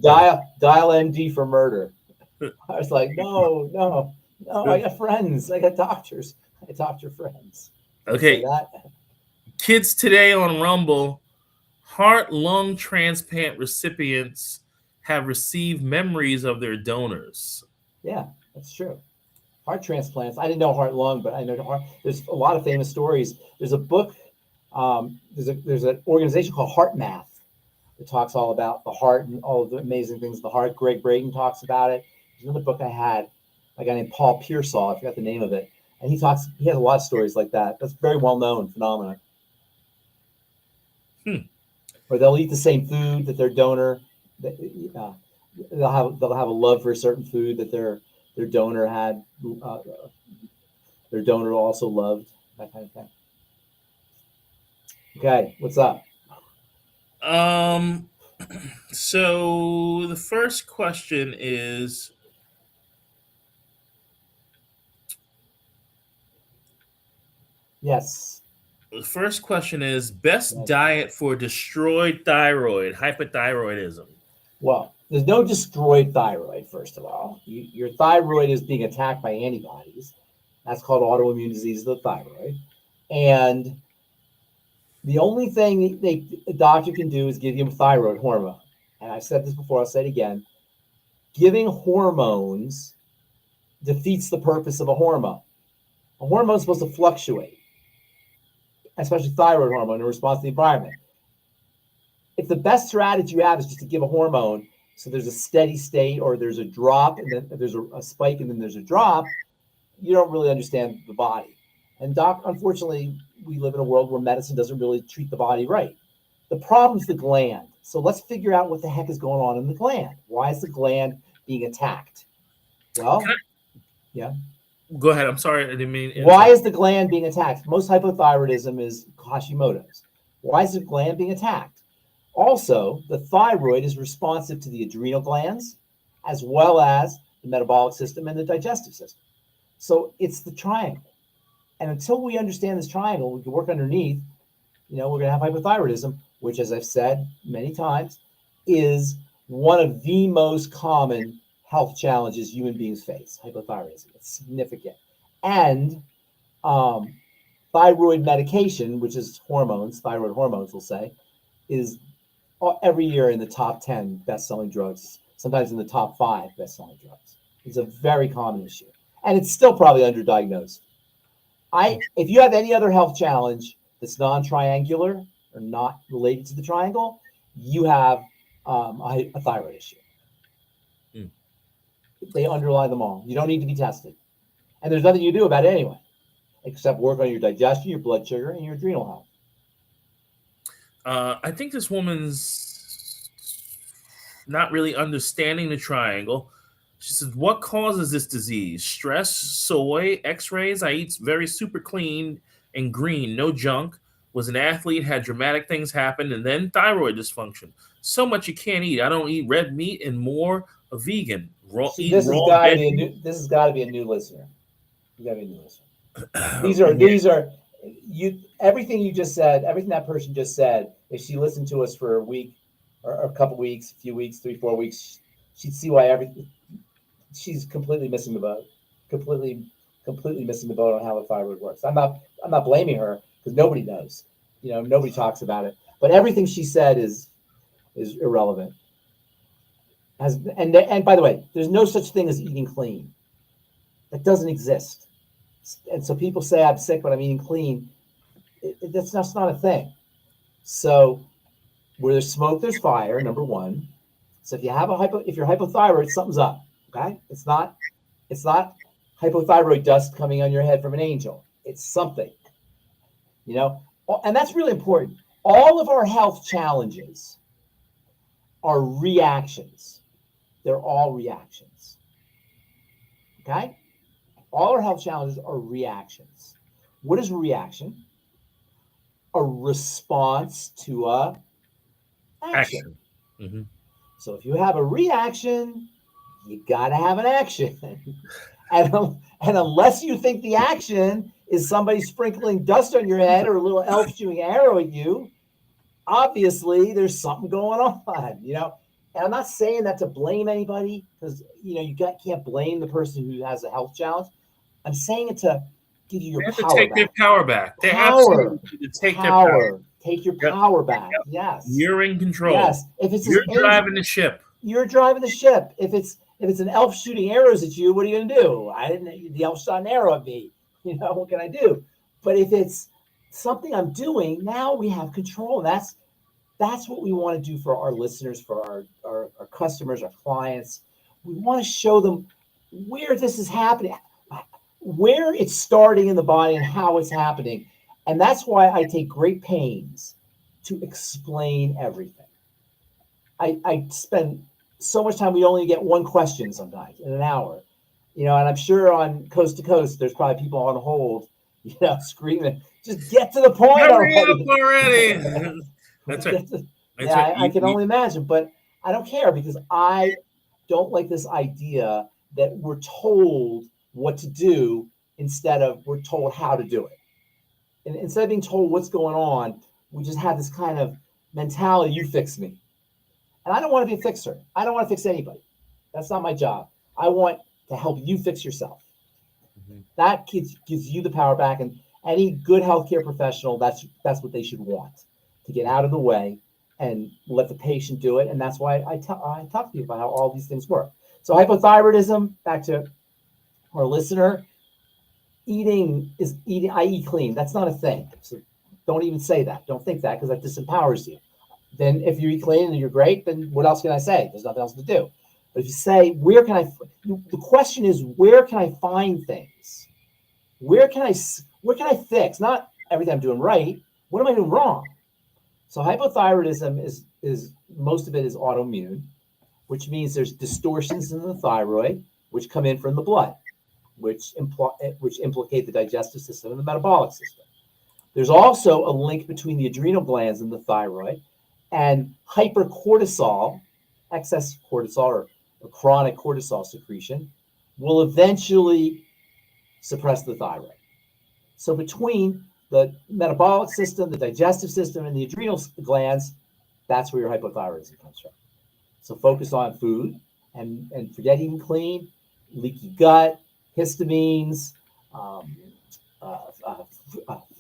Dial MD for murder. I was like, no. I got friends. I got doctors. I got doctor friends. Okay. Kids today on Rumble, heart-lung transplant recipients have received memories of their donors. Yeah, that's true. Heart transplants. I didn't know heart-lung, but I know heart. There's a lot of famous stories. There's a book. There's an organization called Heart Math that talks all about the heart and all of the amazing things of the heart. Greg Braden talks about it. There's another book I had, a guy named Paul Pearsall. I forgot the name of it. And he has a lot of stories like that. That's very well-known phenomenon. Or they'll eat the same food that their donor, they'll have a love for a certain food that their donor had. Their donor also loved, that kind of thing. Okay, what's up? So the first question is, yes. The first question is best diet for destroyed thyroid, hypothyroidism. Well, there's no destroyed thyroid, first of all. Your thyroid is being attacked by antibodies. That's called autoimmune disease of the thyroid. And the only thing a doctor can do is give you a thyroid hormone. And I've said this before, I'll say it again. Giving hormones defeats the purpose of a hormone. A hormone is supposed to fluctuate, especially thyroid hormone in response to the environment. If the best strategy you have is just to give a hormone, so there's a steady state or there's a drop and then there's a spike and then there's a drop, you don't really understand the body. And unfortunately, we live in a world where medicine doesn't really treat the body right. The problem's the gland. So let's figure out what the heck is going on in the gland. Why is the gland being attacked? Well, yeah. Go ahead. I'm sorry. I didn't mean. Why is the gland being attacked? Most hypothyroidism is Hashimoto's. Why is the gland being attacked? Also, the thyroid is responsive to the adrenal glands, as well as the metabolic system and the digestive system. So it's the triangle. And until we understand this triangle, we can work underneath. We're going to have hypothyroidism, which, as I've said many times, is one of the most common health challenges human beings face. Hypothyroidism. It's significant. And thyroid medication, which is hormones, thyroid hormones, we'll say, is every year in the top 10 best-selling drugs, sometimes in the top 5 best-selling drugs. It's a very common issue. And it's still probably underdiagnosed. If you have any other health challenge that's non-triangular or not related to the triangle, you have a thyroid issue. They underlie them all. You don't need to be tested. And there's nothing you do about it anyway, except work on your digestion, your blood sugar, and your adrenal health. I think this woman's not really understanding the triangle. She says, what causes this disease? Stress, soy, x-rays. I eat very super clean and green, no junk. Was an athlete, had dramatic things happen, and then thyroid dysfunction. So much you can't eat. I don't eat red meat and more a vegan. This has got to be a new listener. You got to be a new listener. These are everything you just said, everything that person just said. If she listened to us for a week or a couple weeks, a few weeks, 3-4 weeks, she'd see why she's completely missing the boat. Completely missing the boat on how the thyroid works. I'm not blaming her because nobody knows. Nobody talks about it. But everything she said is irrelevant. And by the way, there's no such thing as eating clean. That doesn't exist. And so people say I'm sick, but I'm eating clean. That's not a thing. So where there's smoke, there's fire. Number one. So if you're hypothyroid, something's up. Okay, it's not hypothyroid dust coming on your head from an angel. It's something. And that's really important. All of our health challenges are reactions. They're all reactions. Okay? All our health challenges are reactions. What is a reaction? A response to a action. Mm-hmm. So if you have a reaction, you got to have an action. and unless you think the action is somebody sprinkling dust on your head or a little elf shooting an arrow at you, obviously there's something going on, And I'm not saying that to blame anybody because, you can't blame the person who has a health challenge. I'm saying it to give you your power back. They have to take their power back. They absolutely need to take their power. Take your power back. Yep. Yes. You're in control. Yes. You're driving the ship. You're driving the ship. If it's an elf shooting arrows at you, what are you going to do? The elf shot an arrow at me. What can I do? But if it's something I'm doing, now we have control. That's what we want to do for our listeners, for our customers, our clients. We want to show them where this is happening, where it's starting in the body and how it's happening. And that's why I take great pains to explain everything. I spend so much time, we only get one question sometimes in an hour. And I'm sure on Coast to Coast, there's probably people on hold, screaming, just get to the point already. That's right. I can only imagine, but I don't care because I don't like this idea that we're told what to do instead of we're told how to do it. And instead of being told what's going on, we just have this kind of mentality, you fix me. And I don't want to be a fixer. I don't want to fix anybody. That's not my job. I want to help you fix yourself. Mm-hmm. That gives you the power back. And any good healthcare professional, that's what they should want, to get out of the way and let the patient do it. And that's why I talk to you about how all these things work. So hypothyroidism, back to our listener, I eat clean. That's not a thing. So don't even say that. Don't think that because that disempowers you. Then if you eat clean and you're great, then what else can I say? There's nothing else to do. But if you say, the question is, where can I find things? Where can I fix? Not everything I'm doing right. What am I doing wrong? So hypothyroidism is most of it is autoimmune, which means there's distortions in the thyroid, which come in from the blood, which implicate the digestive system and the metabolic system. There's also a link between the adrenal glands and the thyroid, and hypercortisol, excess cortisol or chronic cortisol secretion, will eventually suppress the thyroid. So between the metabolic system, the digestive system, and the adrenal glands, that's where your hypothyroidism comes from. So focus on food and forget eating clean, leaky gut, histamines,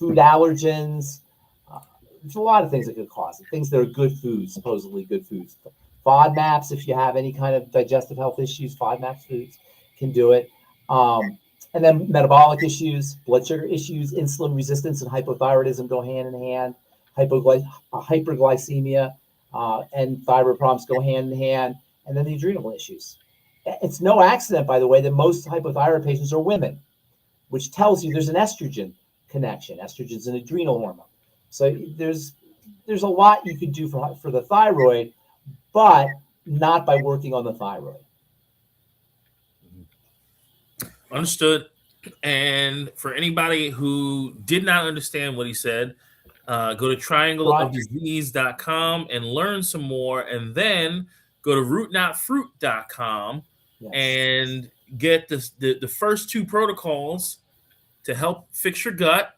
food allergens. There's a lot of things that could cause it. Things that are good foods, supposedly good foods. FODMAPs, if you have any kind of digestive health issues, FODMAPs foods can do it. And then metabolic issues, blood sugar issues, insulin resistance and hypothyroidism go hand in hand. Hyperglycemia and thyroid problems go hand in hand. And then the adrenal issues. It's no accident, by the way, that most hypothyroid patients are women, which tells you there's an estrogen connection. Estrogen is an adrenal hormone. So there's a lot you can do for the thyroid, but not by working on the thyroid. Understood. And for anybody who did not understand what he said, go to triangleofdisease.com and learn some more, and then go to rootnotfruit.com and get the first two protocols to help fix your gut,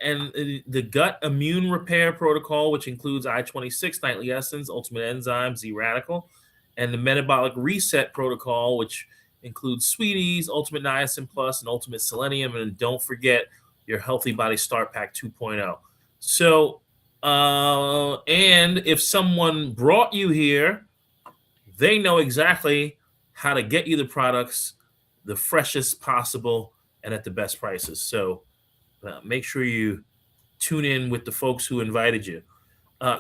and the gut immune repair protocol, which includes I-26, nightly essence, ultimate enzyme, ZRadical, and the metabolic reset protocol, which includes sweeties, ultimate niacin plus, and ultimate selenium, and don't forget your healthy body start pack 2.0. So, and if someone brought you here, they know exactly how to get you the products the freshest possible and at the best prices. So make sure you tune in with the folks who invited you.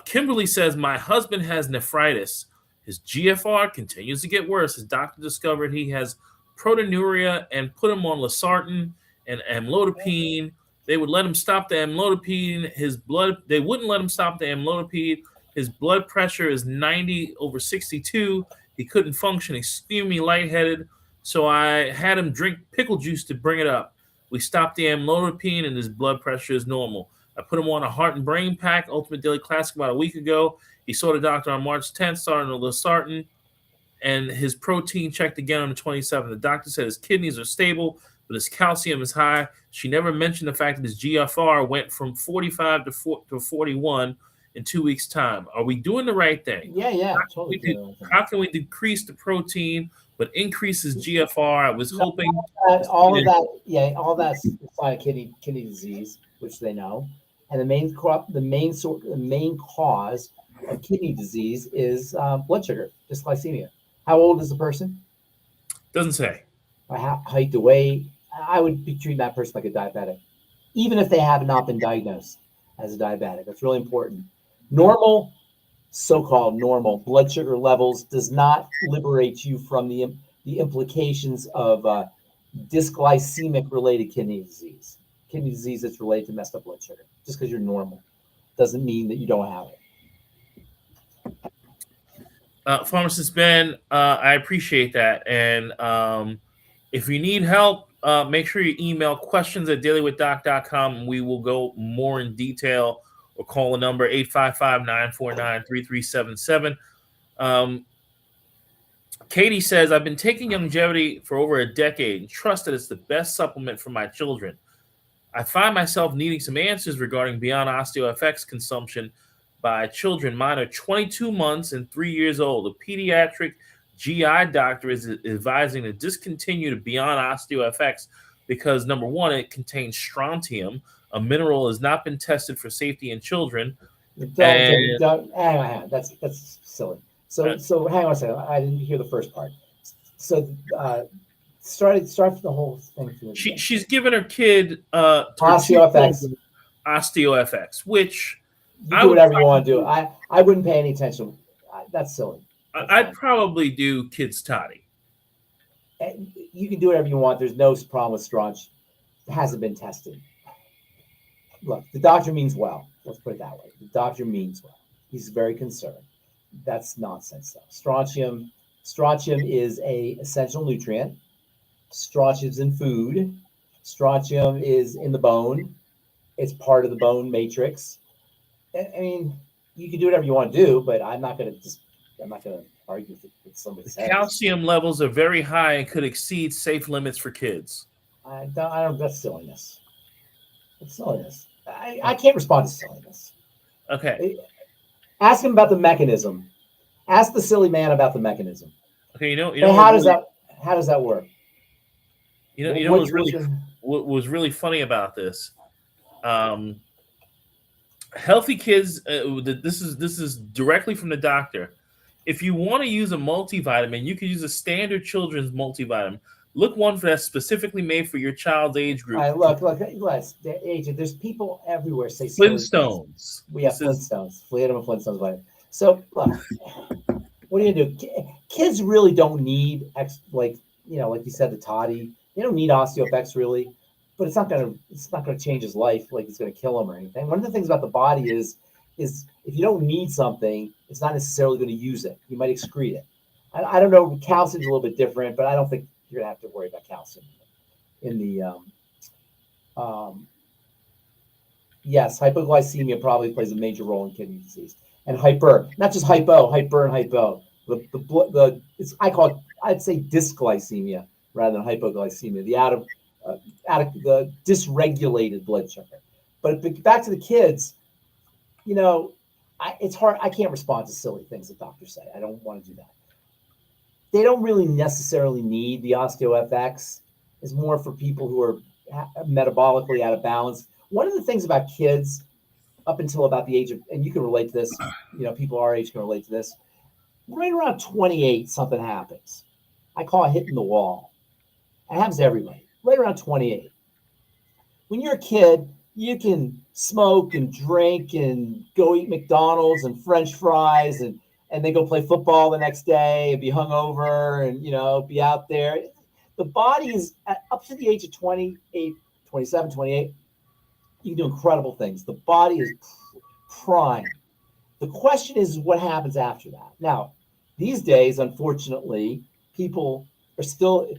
Kimberly says, my husband has nephritis. His GFR continues to get worse. His doctor discovered he has proteinuria and put him on losartan and amlodipine. They would let him stop the amlodipine. They wouldn't let him stop the amlodipine. His blood pressure is 90/62. He couldn't function, extremely lightheaded. So I had him drink pickle juice to bring it up. We stopped the amlodipine and his blood pressure is normal. I put him on a heart and brain pack, Ultimate Daily Classic, about a week ago. He saw the doctor on March 10th, starting the losartan, and his protein checked again on the 27th. The doctor said his kidneys are stable, but his calcium is high. She never mentioned the fact that his GFR went from 45 to 41 in 2 weeks' time. Are we doing the right thing? Yeah, totally. How can we decrease the protein but increase his GFR? I was hoping all of that's sign of kidney disease, which they know, and the main cause of kidney disease is blood sugar, dysglycemia. How old is the person? Doesn't say. Height to weight. I would be treating that person like a diabetic, even if they have not been diagnosed as a diabetic. That's really important. Normal, so-called normal blood sugar levels does not liberate you from the implications of dysglycemic related kidney disease. Kidney disease that's related to messed up blood sugar. Just because you're normal doesn't mean that you don't have it. Pharmacist Ben, I appreciate that. And if you need help, make sure you email questions@dailywithdoc.com and we will go more in detail, or call the number 855-949-3377. Katie says, I've been taking longevity for over a decade and trust that it's the best supplement for my children. I find myself needing some answers regarding beyond Osteo-fx consumption by children. Mine are 22 months and 3 years old. A pediatric GI doctor is advising to discontinue the beyond Osteo-fx because, number one, it contains strontium. A mineral has not been tested for safety in children. Hang on. That's silly. So hang on a second. I didn't hear the first part. So start from the whole thing. She's given her kid Osteo-fx, which you do whatever you want to do. I wouldn't pay any attention. That's silly. I'd probably do kids toddy. You can do whatever you want. There's no problem with strontium. It hasn't been tested. Look, the doctor means well. Let's put it that way. The doctor means well. He's very concerned. That's nonsense stuff. Strontium is a essential nutrient. Strontium is in food. Strontium is in the bone. It's part of the bone matrix. I mean, you can do whatever you want to do, but I'm not going to argue with somebody. Calcium levels are very high and could exceed safe limits for kids. I don't. That's silliness. It's silliness. I can't respond to silliness. Okay. Ask him about the mechanism. Ask the silly man about the mechanism. Okay. You know. Hey, how does that work? You know what was really funny about this. Healthy kids. This is directly from the doctor. If you want to use a multivitamin, you can use a standard children's multivitamin. Look one that's specifically made for your child's age group. All right, look, Agent, there's people everywhere say Flintstones. We have Flintstones. Flintstones. Right? So, look, what do you do? Kids really don't need, like you said, the toddy. They don't need Osteo-fx really, but it's not gonna change his life. Like it's gonna kill him or anything. One of the things about the body is if you don't need something, it's not necessarily going to use it. You might excrete it. I don't know. Calcium's a little bit different, but I don't think you're gonna have to worry about calcium in the yes, hypoglycemia probably plays a major role in kidney disease. And not just hyper and hypo. I'd say dysglycemia rather than hypoglycemia, the dysregulated blood sugar. But back to the kids, it's hard. I can't respond to silly things that doctors say. I don't want to do that. They don't really necessarily need the Osteo-fx. It's more for people who are metabolically out of balance. One of the things about kids up until about the age of, and you can relate to this, people our age can relate to this, right around 28, something happens. I call it hitting the wall. It happens to everybody. Right around 28. When you're a kid, you can smoke and drink and go eat McDonald's and French fries and then go play football the next day and be hungover and, be out there. The body is, up to the age of 28, 27, 28, you can do incredible things. The body is prime. The question is what happens after that. Now, these days, unfortunately, people are still,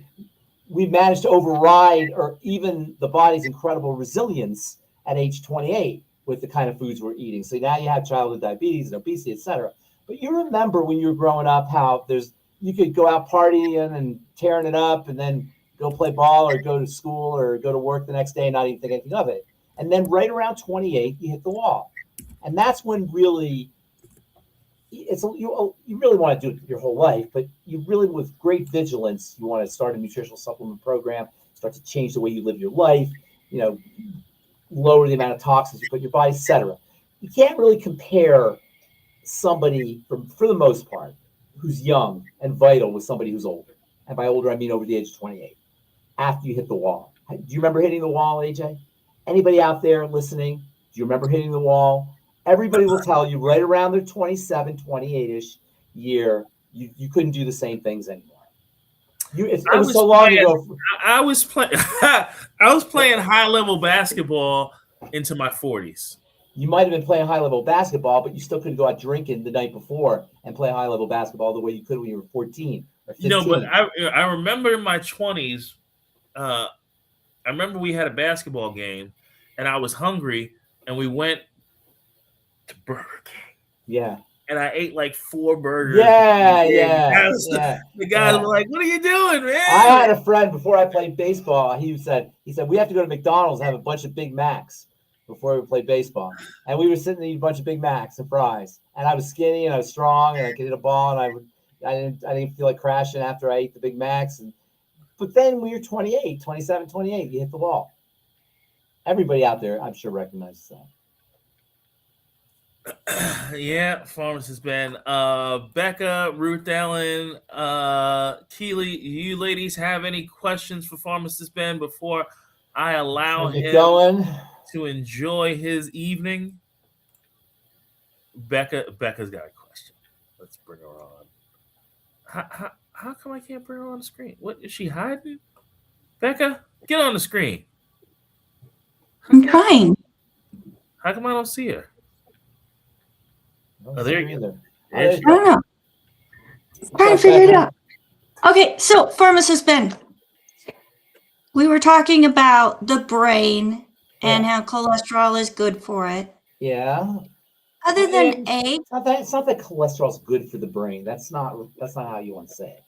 we've managed to override or even the body's incredible resilience at age 28 with the kind of foods we're eating. So now you have childhood diabetes and obesity, et cetera. But you remember when you were growing up how you could go out partying and tearing it up and then go play ball or go to school or go to work the next day and not even think anything of it. And then right around 28, you hit the wall. And that's when really, you really want to do it your whole life, but you really, with great vigilance, you want to start a nutritional supplement program, start to change the way you live your life, lower the amount of toxins you put in your body, et cetera. You can't really compare somebody, for the most part, who's young and vital with somebody who's older. And by older, I mean over the age of 28, after you hit the wall. Do you remember hitting the wall, AJ? Anybody out there listening, do you remember hitting the wall? Everybody will tell you right around their 27, 28-ish year, you couldn't do the same things anymore. It was so long ago. I was playing high-level basketball into my 40s. You might have been playing high-level basketball, but you still couldn't go out drinking the night before and play high-level basketball the way you could when you were 14 or 15. But I remember in my 20s, I remember we had a basketball game, and I was hungry, and we went to Burger King. Yeah. And I ate like 4 burgers. Yeah. The guys were like, "What are you doing, man?" I had a friend before I played baseball. He said we have to go to McDonald's and have a bunch of Big Macs before we played baseball. And we were sitting and eating a bunch of Big Macs and fries. And I was skinny and I was strong and I could hit a ball and I didn't feel like crashing after I ate the Big Macs. But then when you're 28, 27, 28, you hit the wall. Everybody out there, I'm sure, recognizes that. Yeah, Pharmacist Ben. Becca, Ruth Ellen, Keely, you ladies have any questions for Pharmacist Ben before I allow him to enjoy his evening? Becca's got a question. Let's bring her on. How come I can't bring her on the screen? What is she hiding? Becca, get on the screen. I'm trying. How come I don't see her? Oh, there you go. I don't know. Trying to figure it out. Okay, so Pharmacist Ben, we were talking about the brain and how cholesterol is good for it. Yeah. Other than eggs, it's not that cholesterol is good for the brain. That's not how you want to say it.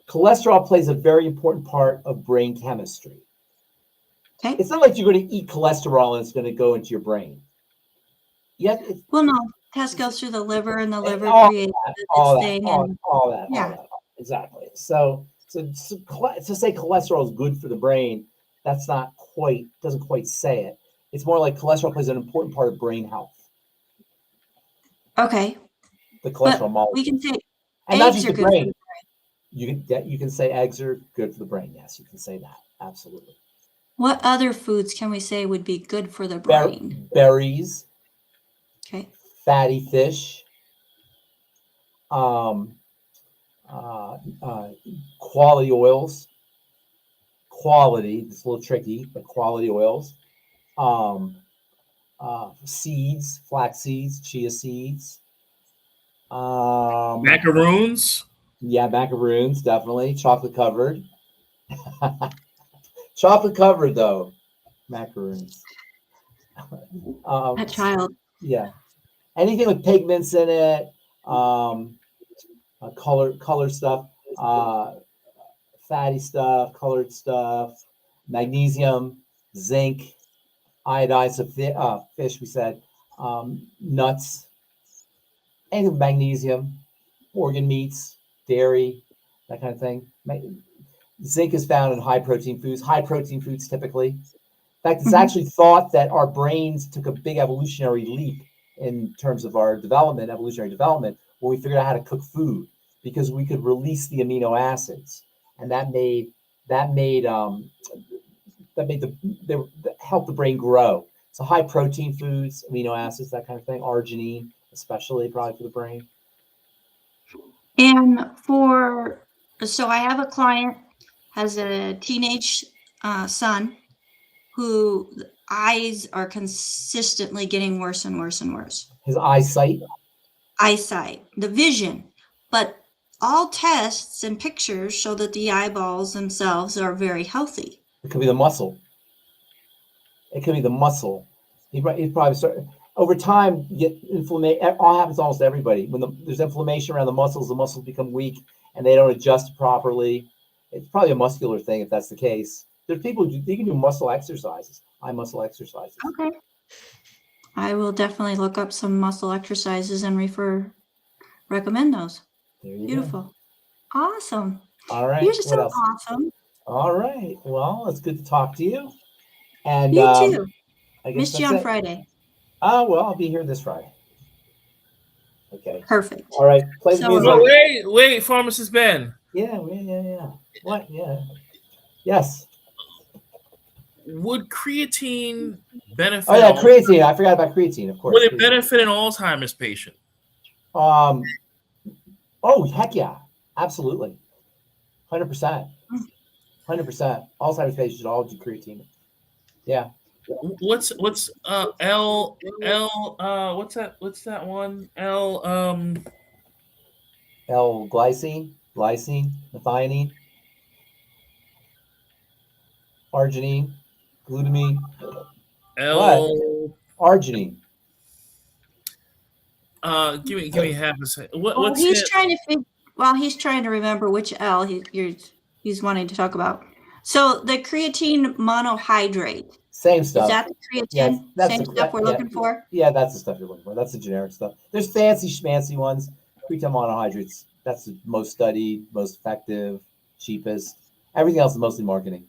Cholesterol plays a very important part of brain chemistry. Okay. It's not like you're going to eat cholesterol and it's going to go into your brain. Yeah. Well, no, test goes through the liver, and the liver all creates all its that, thing. all, And all that, yeah. all that. Exactly. So to say cholesterol is good for the brain, that's not quite, doesn't quite say it. It's more like cholesterol plays an important part of brain health. Okay. The cholesterol But molecule. we can say And not eggs just are the good for brain. the You can say eggs are good for the brain. Yes, you can say that. Absolutely. What other foods can we say would be good for the brain? Berries, Okay. fatty fish, quality oils. Quality, it's a little tricky, but quality oils. Seeds, flax seeds, chia seeds. Macaroons. Yeah, macaroons, definitely. Chocolate covered. Chocolate covered, though. Macaroons. A child. Yeah. Anything with pigments in it, color stuff, fatty stuff, colored stuff, magnesium, zinc, iodized fish, we said, nuts, anything with magnesium, organ meats, dairy, that kind of thing. Zinc is found in high protein foods typically. In fact, it's actually thought that our brains took a big evolutionary leap in terms of our evolutionary development, when we figured out how to cook food, because we could release the amino acids, and that helped the brain grow. So high protein foods, amino acids, that kind of thing, arginine, especially probably for the brain. And so I have a client, has a teenage son who the eyes are consistently getting worse and worse and worse. His eyesight, the vision. But all tests and pictures show that the eyeballs themselves are very healthy. it could be the muscle. It could be the muscle. He probably started over time. You get inflammation. It all happens to almost everybody. When there's inflammation around the muscles become weak and they don't adjust properly. It's probably a muscular thing if that's the case. There's people you can do muscle exercises, eye muscle exercises. Okay. I will definitely look up some muscle exercises and recommend those. There you Beautiful. go. Awesome. All right. You're just What so else? awesome. All right. Well, it's good to talk to you. And You too. I guess Missed you that's on it. Friday. Well, I'll be here this Friday. Okay. Perfect. All right. Play the So music. Wait, Pharmacist Ben. Yeah. What? Yeah. Yes. Would creatine benefit? Oh yeah, creatine. I forgot about creatine. Of course. Would it benefit an Alzheimer's patient? Oh heck yeah, absolutely, 100%, 100%. Alzheimer's patients should all do creatine. Yeah. What's L what's that one? L-glycine, methionine, arginine, glutamine. L. Arginine. Give me half a second. Well, he's trying to remember which L he's wanting to talk about. So the creatine monohydrate. Same stuff. Is that the creatine? Yeah, Same stuff we're looking for? Yeah, that's the stuff you're looking for. That's the generic stuff. There's fancy schmancy ones. Creatine monohydrates, that's the most studied, most effective, cheapest. Everything else is mostly marketing.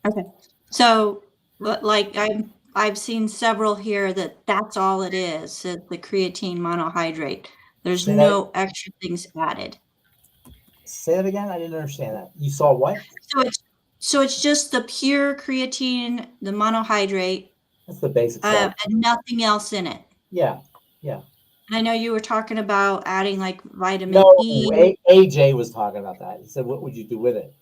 Okay. So, like I've seen several here that's all it is, the creatine monohydrate. There's no extra things added. Say it again. I didn't understand that. You saw what? So it's just the pure creatine, the monohydrate. That's the basic stuff. And nothing else in it. Yeah. And I know you were talking about adding like vitamin E. AJ was talking about that. He said, "What would you do with it?"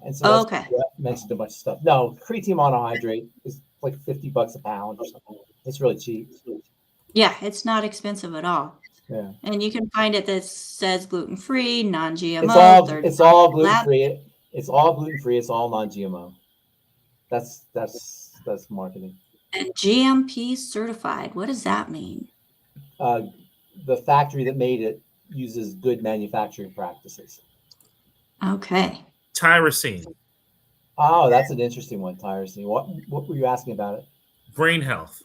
And so okay. Mentioned a bunch of stuff. No, creatine monohydrate is like $50 a pound or something. It's really cheap. Yeah, it's not expensive at all. Yeah. And you can find it that says gluten-free, non-GMO. It's all gluten-free. It's all gluten-free. It's all non-GMO. That's marketing. And GMP certified. What does that mean? The factory that made it uses good manufacturing practices. Okay. Tyrosine. Oh, that's an interesting one, tyrosine. What were you asking about it? Brain health.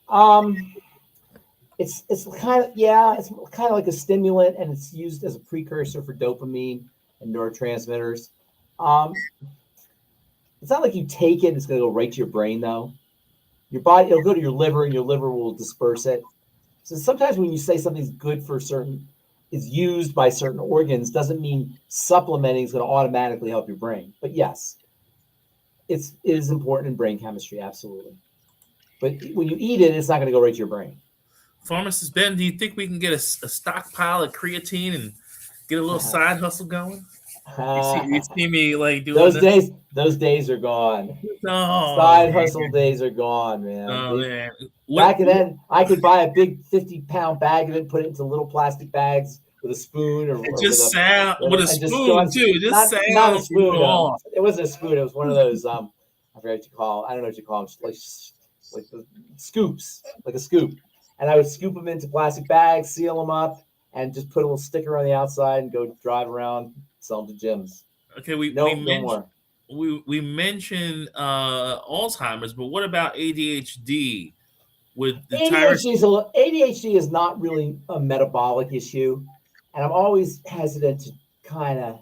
Um, it's kind of it's kind of like a stimulant, and it's used as a precursor for dopamine and neurotransmitters. Um, it's not like you take it; it's going to go right to your brain, though. Your body, it'll go to your liver, and your liver will disperse it. So sometimes when you say something's good for certain, is used by certain organs, doesn't mean supplementing is going to automatically help your brain. But yes, it is important in brain chemistry, absolutely. But when you eat it, it's not going to go right to your brain. Pharmacist Ben, do you think we can get a stockpile of creatine and get a little side hustle going? You see me like doing those days are gone. Oh, Side hustle days are gone, man. Oh man. Back then, I could buy a big 50-pound bag of it, put it into little plastic bags with a spoon or with a and spoon too. Not a spoon. It wasn't a spoon. It was one of those. I forget what you call. I don't know what you call them. Like the scoops, like a scoop. And I would scoop them into plastic bags, seal them up, and just put a little sticker on the outside and go drive around, sell them to gyms. Okay, no more. We mentioned Alzheimer's, but what about ADHD? With the ADHD is not really a metabolic issue, and I'm always hesitant to kind of.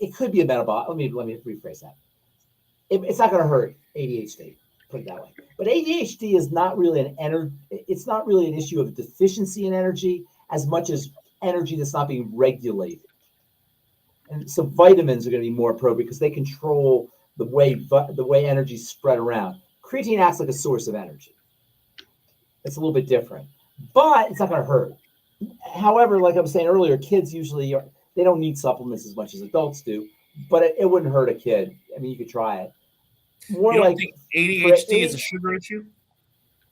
It could be a metabolic. Let me rephrase that. It's not going to hurt ADHD. Put it that way. But ADHD is not really It's not really an issue of deficiency in energy as much as energy that's not being regulated. And so vitamins are going to be more appropriate because they control the way energy is spread around. Creatine acts like a source of energy. It's a little bit different, but it's not going to hurt. However, like I was saying earlier, kids usually they don't need supplements as much as adults do, but it wouldn't hurt a kid. I mean, you could try it. More you don't think ADHD is a sugar issue?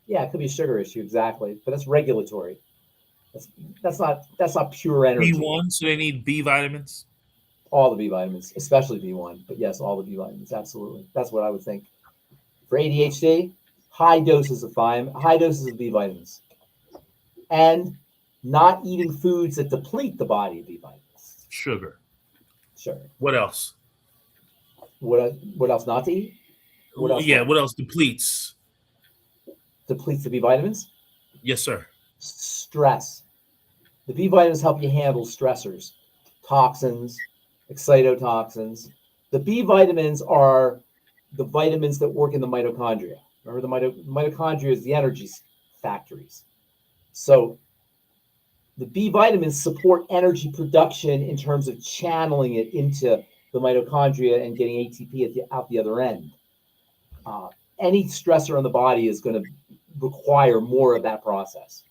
Yeah, it could be a sugar issue, exactly, but that's regulatory. That's not pure energy. B1, so they need B vitamins. All the B vitamins, especially B1, but yes, all the B vitamins, absolutely. That's what I would think. For ADHD, high doses of B vitamins, and not eating foods that deplete the body of B vitamins. Sugar. What else? What else not to eat? What else depletes? Depletes the B vitamins? Yes, sir. Stress. The B vitamins help you handle stressors, toxins, excitotoxins. The B vitamins are the vitamins that work in the mitochondria. Remember, the mitochondria is the energy factories. So the B vitamins support energy production in terms of channeling it into the mitochondria and getting ATP out the other end. Any stressor on the body is going to require more of that process.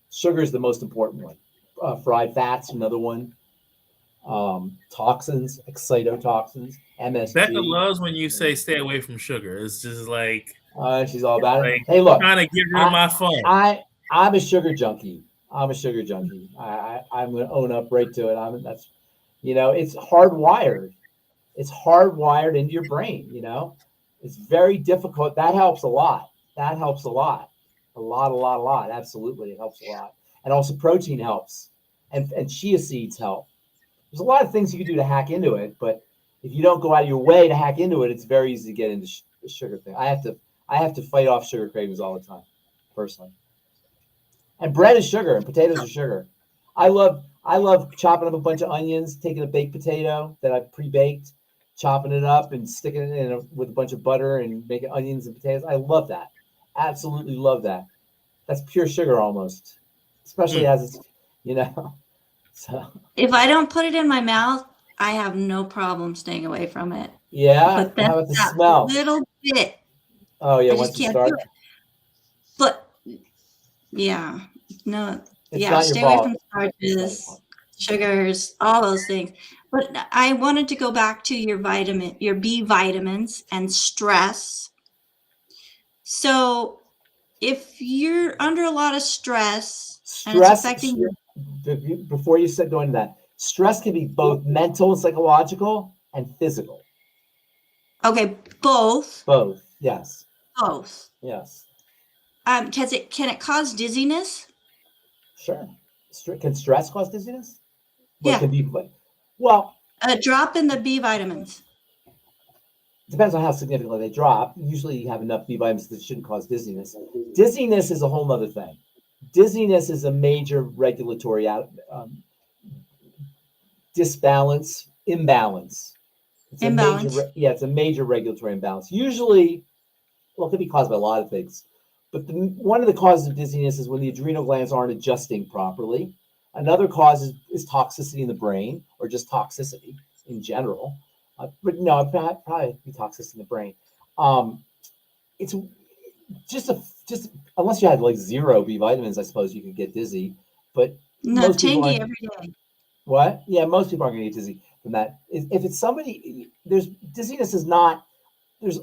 Sugar is the most important one. Fried fats, another one. Toxins, excitotoxins, MSG. Becca loves when you say stay away from sugar. It's just like she's all about it. Like, hey, look, trying to get rid of my fun. I'm a sugar junkie. I'm going to own up right to it. It's hardwired. It's hardwired into your brain. It's very difficult. That helps a lot. A lot. Absolutely, it helps a lot. And also, protein helps, and chia seeds help. There's a lot of things you can do to hack into it, but if you don't go out of your way to hack into it, it's very easy to get into the sugar thing. I have to fight off sugar cravings all the time, personally. And bread is sugar, and potatoes are sugar. I love chopping up a bunch of onions, taking a baked potato that I've pre-baked, chopping it up and sticking it in with a bunch of butter and making onions and potatoes. I love that. Absolutely love that. That's pure sugar almost, especially as it's, So if I don't put it in my mouth, I have no problem staying away from it. Yeah, but how about the smell? Little bit. Oh yeah, once you start. But yeah, no, it's stay away from starches, sugars, all those things. But I wanted to go back to your B vitamins and stress. So if you're under a lot of stress and it's affecting your... Before you go into that, stress can be both mental and psychological and physical. Okay, both. Both, yes. Both. Yes. Can it cause dizziness? Sure. Can stress cause dizziness? Yeah. Well, a drop in the B vitamins. depends on how significantly they drop. Usually you have enough B vitamins that shouldn't cause dizziness. Dizziness is a whole other thing. Dizziness is a major regulatory imbalance. It's Imbalance. It's a major regulatory imbalance. Usually, well, it could be caused by a lot of things, but one of the causes of dizziness is when the adrenal glands aren't adjusting properly. Another cause is toxicity in the brain, or just toxicity in general. But no, it'd probably be toxicity in the brain. It's just unless you had like 0 B vitamins, I suppose you could get dizzy. But No, most people Tangy aren't. every day. What? Yeah, most people aren't going to get dizzy from that. If it's somebody, dizziness is not. There's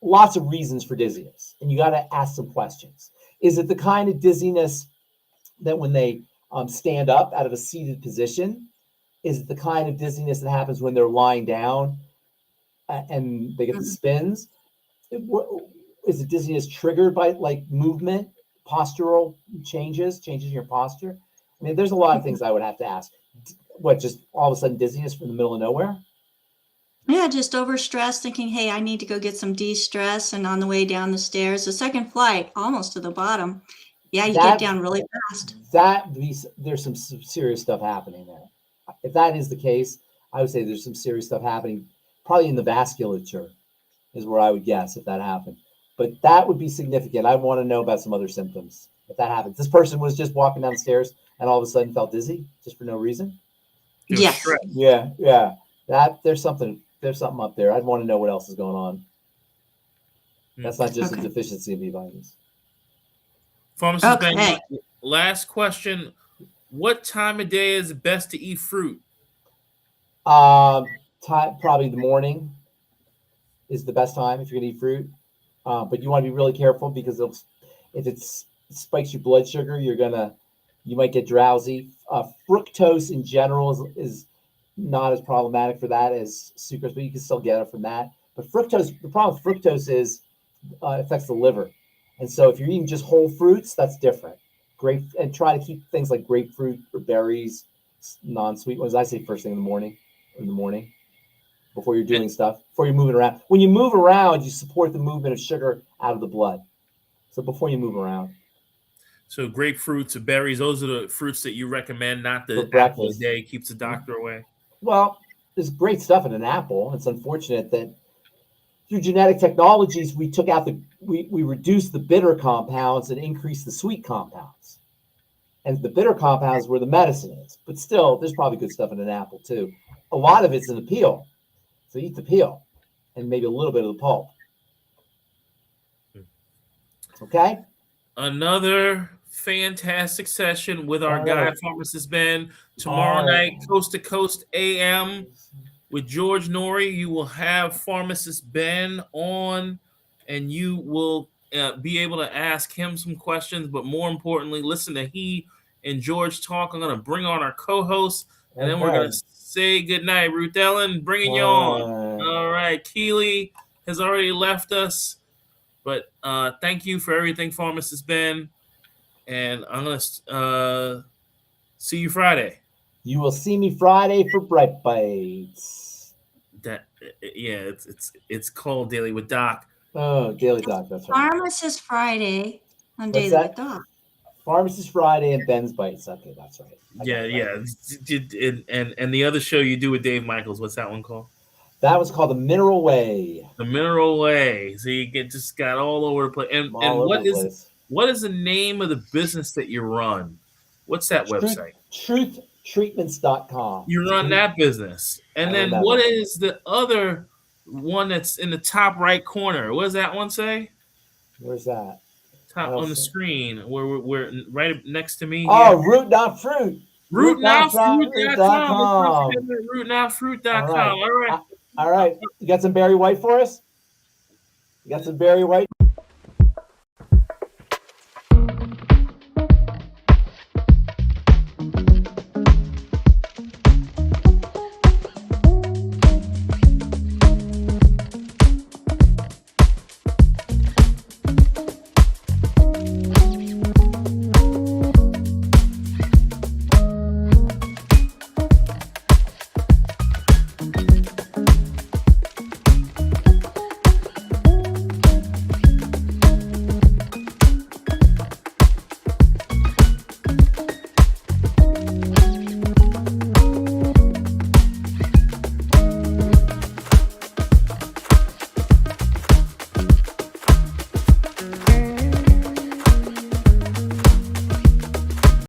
lots of reasons for dizziness, and you got to ask some questions. Is it the kind of dizziness that when they stand up out of a seated position? Is it the kind of dizziness that happens when they're lying down and they get the spins? Is the dizziness triggered by like movement, postural changes in your posture? I mean, there's a lot of things I would have to ask. What, just all of a sudden dizziness from the middle of nowhere? Yeah, just overstressed, thinking, hey, I need to go get some de-stress. And on the way down the stairs, the second flight, almost to the bottom. Yeah, you get down really fast. There's some serious stuff happening there. If that is the case, I would say there's some serious stuff happening, probably in the vasculature is where I would guess if that happened. But that would be significant. I want to know about some other symptoms if that happens. This person was just walking down the stairs and all of a sudden felt dizzy just for no reason. Yes. Yeah. There's something up there. I'd want to know what else is going on. That's not just a deficiency of B vitamins. Pharmacist Ben, last question. What time of day is it best to eat fruit? Probably the morning is the best time if you're going to eat fruit. But you want to be really careful because if it spikes your blood sugar, you might get drowsy. Fructose in general is not as problematic for that as sucrose, but you can still get it from that. But fructose, the problem with fructose is it affects the liver. And so if you're eating just whole fruits, that's different. And try to keep things like grapefruit or berries, non-sweet ones. I say first thing in the morning, before you're doing stuff, before you're moving around. When you move around, you support the movement of sugar out of the blood. So before you move around. So grapefruits or berries, those are the fruits that you recommend, not the apple a day keeps the doctor away. Well, there's great stuff in an apple. It's unfortunate that through genetic technologies, we reduced the bitter compounds and increased the sweet compounds. And the bitter compounds where the medicine is. But still, there's probably good stuff in an apple too. A lot of it's in the peel. So eat the peel and maybe a little bit of the pulp. Okay? Another fantastic session with our guy, Pharmacist Ben. Tomorrow night, Coast to Coast AM with George Norrie. You will have Pharmacist Ben on, and you will be able to ask him some questions, but more importantly, listen to he and George talk. I'm going to bring on our co-host, and then we're going to say goodnight. Ruth Ellen, bringing you on. All right. Keely has already left us, but thank you for everything, Pharmacist Ben. And I'm going to see you Friday. You will see me Friday for Bright Bites. It's called Daily with Doc. Oh, Daily Doc, that's right. Pharmacist Friday on Daily with Doc. Pharmacist Friday and Ben's Bites. Okay, that's right. And the other show you do with Dave Michaels, what's that one called? That was called The Mineral Way. The Mineral Way. So you just got all over the place. And what is the name of the business that you run? What's that website? Truthtreatments.com. You run that business. And then what is the other one that's in the top right corner? What does that one say? Where's that? Top on the screen. Where we're right next to me. Oh, Root Not Fruit. Rootnotfruit.com. Rootnotfruit.com. All right. You got some Barry White for us? You got some Barry White?